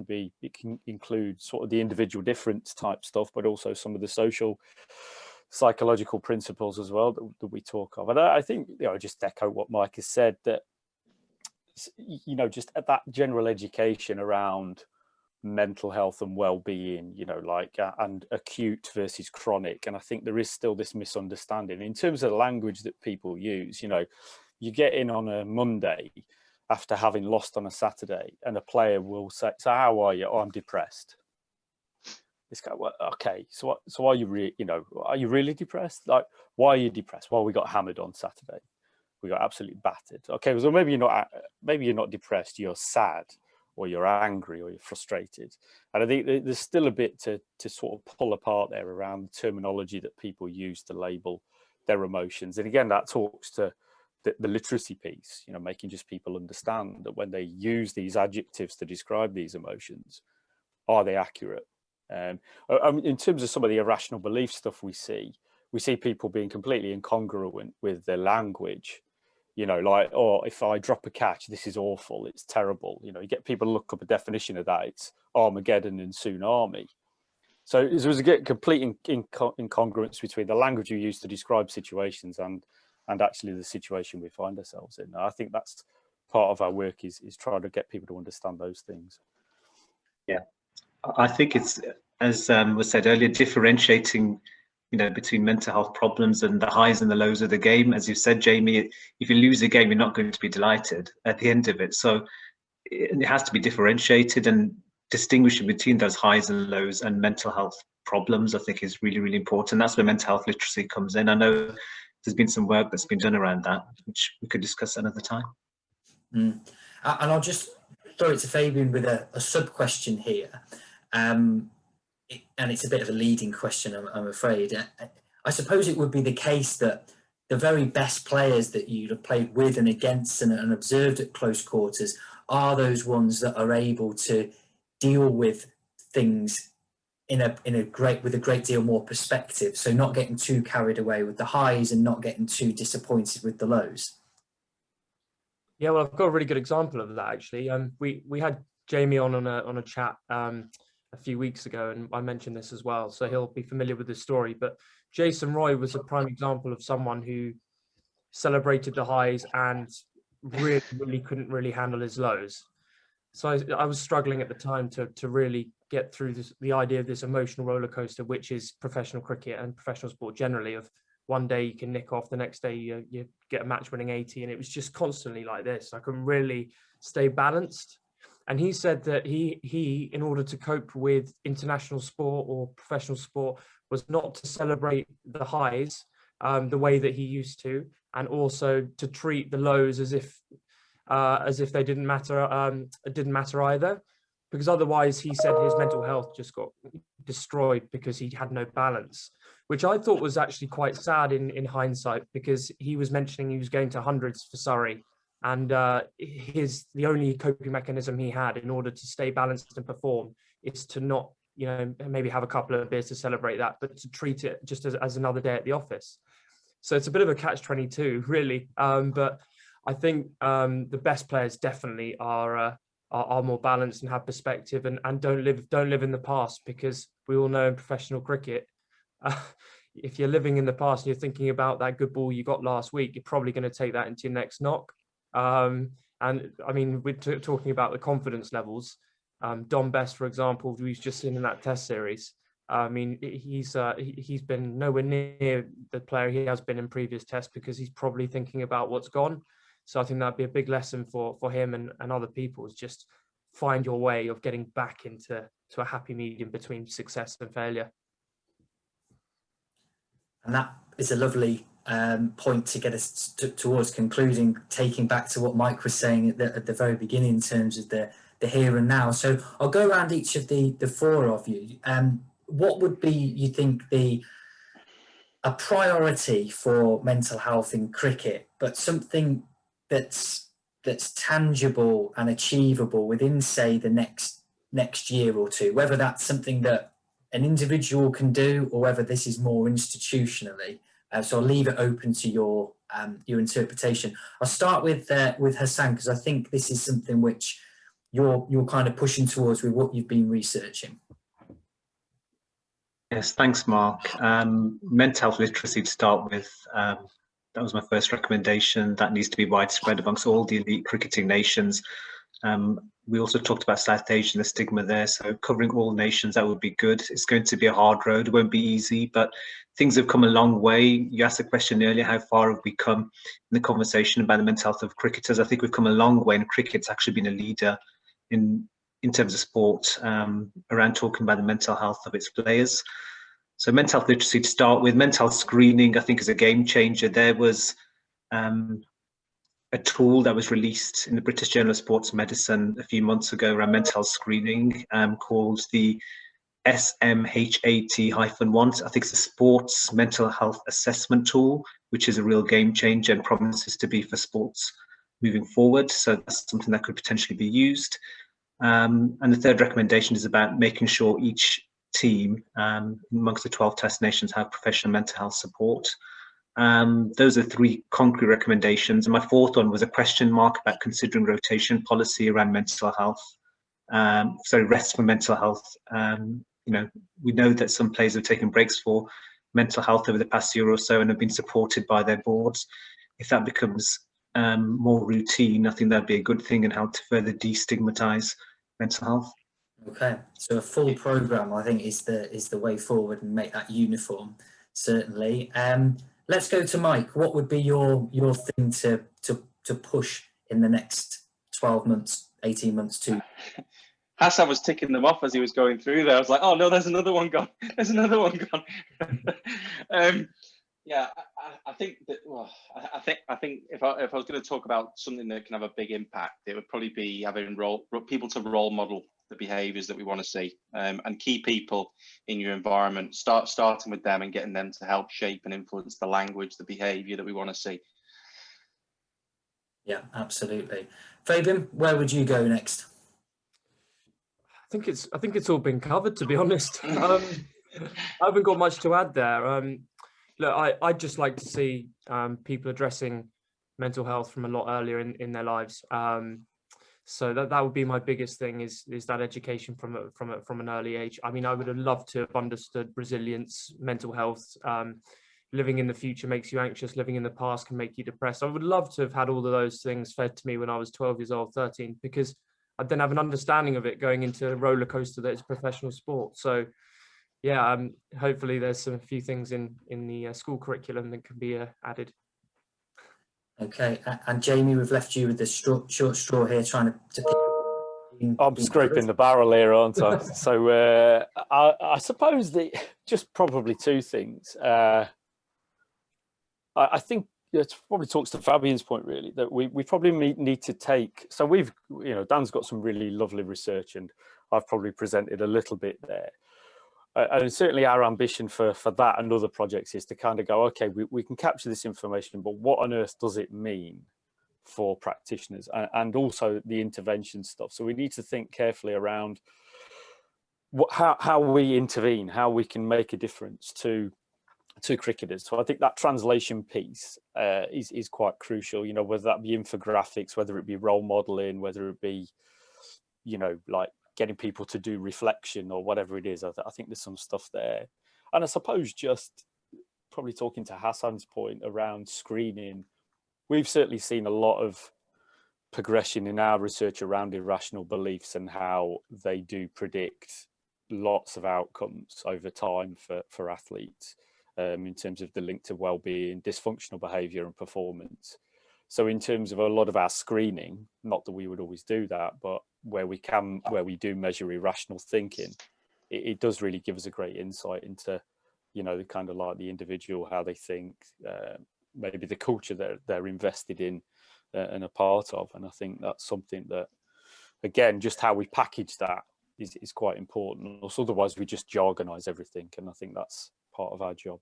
can include sort of the individual difference type stuff, but also some of the social psychological principles as well that we talk of. And I think, you know, just echo what Mike has said, that, you know, just at that general education around mental health and well-being, you know, like and acute versus chronic. And I think there is still this misunderstanding in terms of the language that people use. You know, you get in on a Monday after having lost on a Saturday, and a player will say, "So how are you?" "Oh, I'm depressed." This guy, well, okay, so are you are you really depressed? Like, why are you depressed? Well, we got hammered on Saturday. We got absolutely battered. Okay, so maybe you're not depressed. You're sad, or you're angry, or you're frustrated. And I think there's still a bit to sort of pull apart there around the terminology that people use to label their emotions. And again, that talks to the literacy piece, you know, making just people understand that when they use these adjectives to describe these emotions, are they accurate? In terms of some of the irrational belief stuff we see people being completely incongruent with their language. You know, like, oh, if I drop a catch, this is awful, it's terrible. You know, you get people to look up a definition of that, it's Armageddon and tsunami. So there's a complete incongruence between the language you use to describe situations and actually the situation we find ourselves in. I think that's part of our work is trying to get people to understand those things. Yeah, I think it's, as was said earlier, differentiating, you know, between mental health problems and the highs and the lows of the game. As you said, Jamie, if you lose a game, you're not going to be delighted at the end of it. So it has to be differentiated, and distinguishing between those highs and lows and mental health problems, I think, is really, really important. That's where mental health literacy comes in. I know there's been some work that's been done around that, which we could discuss another time. And I'll just throw it to Fabian with a sub-question here. And it's a bit of a leading question, I'm afraid. I suppose it would be the case that the very best players that you'd have played with and against and observed at close quarters are those ones that are able to deal with things with a great deal more perspective. So not getting too carried away with the highs and not getting too disappointed with the lows. Yeah, well, I've got a really good example of that, actually. We had Jamie on a chat a few weeks ago, and I mentioned this as well, so he'll be familiar with this story. But Jason Roy was a prime example of someone who celebrated the highs and really couldn't really handle his lows. So I was struggling at the time to really get through the idea of this emotional roller coaster, which is professional cricket and professional sport generally. Of one day you can nick off, the next day you get a match-winning 80, and it was just constantly like this. I couldn't really stay balanced. And he said that he, in order to cope with international sport or professional sport, was not to celebrate the highs the way that he used to, and also to treat the lows as if they didn't matter either, because otherwise, he said, his mental health just got destroyed because he had no balance, which I thought was actually quite sad in hindsight, because he was mentioning he was going to hundreds for Surrey. And the only coping mechanism he had in order to stay balanced and perform is to not, you know, maybe have a couple of beers to celebrate that, but to treat it just as another day at the office. So it's a bit of a catch-22, really. But I think the best players definitely are more balanced and have perspective and don't live in the past, because we all know in professional cricket, if you're living in the past and you're thinking about that good ball you got last week, you're probably going to take that into your next knock. And I mean, we're talking about the confidence levels. Dom Best, for example, who's just seen in that test series. I mean, he's been nowhere near the player he has been in previous tests because he's probably thinking about what's gone. So I think that'd be a big lesson for him and other people, is just find your way of getting back into a happy medium between success and failure. And that is a lovely point to get us towards concluding, taking back to what Mike was saying at the very beginning in terms of the here and now. So I'll go around each of the four of you. What would be, you think, a priority for mental health in cricket, but something that's tangible and achievable within, say, the next year or two, whether that's something that an individual can do or whether this is more institutionally? So I'll leave it open to your interpretation. I'll start with Hassan, because I think this is something which you're kind of pushing towards with what you've been researching. Yes, thanks, Mark. Mental health literacy to start with. That was my first recommendation. That needs to be widespread amongst all the elite cricketing nations. We also talked about South Asia and the stigma there, so covering all nations, that would be good. It's going to be a hard road, it won't be easy, but things have come a long way. You asked the question earlier, how far have we come in the conversation about the mental health of cricketers? I think we've come a long way, and cricket's actually been a leader in terms of sport around talking about the mental health of its players. So mental health literacy to start with. Mental health screening, I think, is a game changer. There was a tool that was released in the British Journal of Sports Medicine a few months ago around mental health screening, called the SMHAT-1. I think it's a sports mental health assessment tool, which is a real game changer and promises to be for sports moving forward. So that's something that could potentially be used. And the third recommendation is about making sure each team amongst the 12 test nations have professional mental health support. Those are three concrete recommendations. And my fourth one was a question mark about considering rotation policy around mental health. Rest for mental health. We know that some players have taken breaks for mental health over the past year or so and have been supported by their boards. If that becomes more routine, I think that'd be a good thing and help to further destigmatize mental health. Okay, so a full program, I think, is the way forward, and make that uniform, certainly. Let's go to Mike. What would be your thing to push in the next 12 months, 18 months to? Hassan was ticking them off as he was going through there. I was like, oh no, there's another one gone. There's another one gone. Yeah, I think that. Well, I think if I was going to talk about something that can have a big impact, it would probably be having people to role model the behaviours that we want to see, and key people in your environment. Starting with them and getting them to help shape and influence the language, the behaviour that we want to see. Yeah, absolutely. Fabian, where would you go next? I think it's all been covered, to be honest. I haven't got much to add there. Look, I'd just like to see people addressing mental health from a lot earlier in their lives. So that would be my biggest thing, is that education from an early age. I mean, I would have loved to have understood resilience, mental health. Living in the future makes you anxious. Living in the past can make you depressed. I would love to have had all of those things fed to me when I was 12 years old, 13, because I'd then have an understanding of it going into a roller coaster that is professional sport. So yeah, hopefully there's a few things in the school curriculum that can be added. Okay, and Jamie, we've left you with the short straw here, trying to pick. I'm scraping the barrel here, aren't I? So I suppose just probably two things. I think it probably talks to Fabian's point, really, that we probably need to take. So Dan's got some really lovely research, and I've probably presented a little bit there. And certainly our ambition for that and other projects is to kind of go, okay, we can capture this information, but what on earth does it mean for practitioners, and also the intervention stuff? So we need to think carefully around how we intervene, how we can make a difference to cricketers. So I think that translation piece is quite crucial, whether that be infographics, whether it be role modeling, whether it be, like getting people to do reflection or whatever it is. I think there's some stuff there. And I suppose just probably talking to Hassan's point around screening, we've certainly seen a lot of progression in our research around irrational beliefs and how they do predict lots of outcomes over time for athletes in terms of the link to well-being, dysfunctional behaviour and performance. So in terms of a lot of our screening, not that we would always do that, but where we do measure irrational thinking, it does really give us a great insight into, you know, the kind of like the individual, how they think, maybe the culture that they're invested in and a part of. And I think that's something that, again, just how we package that is quite important. Also, otherwise we just jargonize everything, and I think that's part of our job.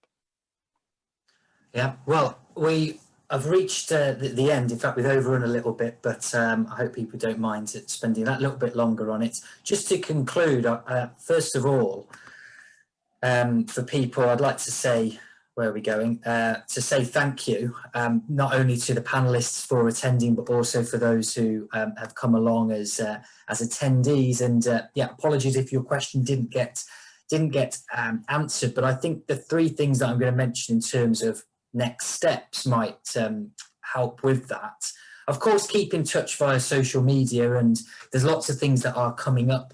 Yeah, well, we have reached the end. In fact, we've overrun a little bit, but I hope people don't mind spending that little bit longer on it. Just to conclude, first of all, for people, I'd like to say, where are we going? To say thank you, not only to the panelists for attending, but also for those who have come along as attendees. And yeah, apologies if your question didn't get answered, but I think the three things that I'm going to mention in terms of next steps might help with that. Of course, keep in touch via social media, and there's lots of things that are coming up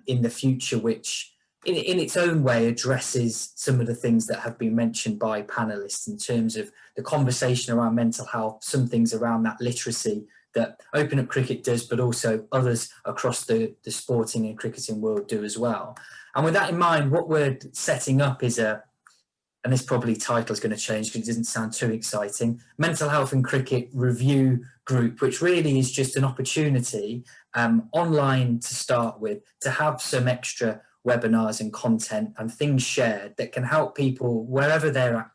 in the future, which in its own way addresses some of the things that have been mentioned by panelists in terms of the conversation around mental health, some things around that literacy that Open Up Cricket does, but also others across the sporting and cricketing world do as well. And with that in mind, what we're setting up is and this probably title is going to change because it doesn't sound too exciting, Mental Health in Cricket Review Group, which really is just an opportunity online to start with, to have some extra webinars and content and things shared that can help people wherever they're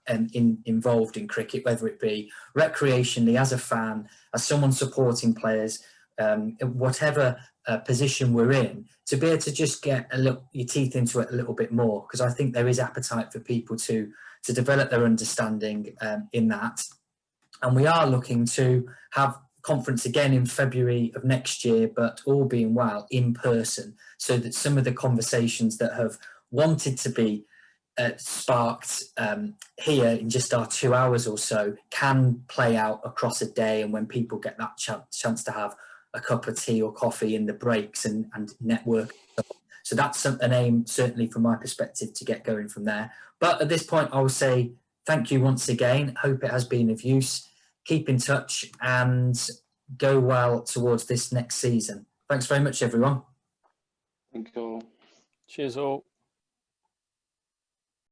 involved in cricket, whether it be recreationally, as a fan, as someone supporting players, whatever position we're in, to be able to just get your teeth into it a little bit more, because I think there is appetite for people to develop their understanding in that. And we are looking to have conference again in February of next year, but all being well in person, so that some of the conversations that have wanted to be sparked here in just our 2 hours or so can play out across a day, and when people get that chance to have a cup of tea or coffee in the breaks and network. So that's an aim, certainly from my perspective, to get going from there. But at this point, I will say thank you once again. Hope it has been of use. Keep in touch and go well towards this next season. Thanks very much, everyone. Thank you all. Cheers all.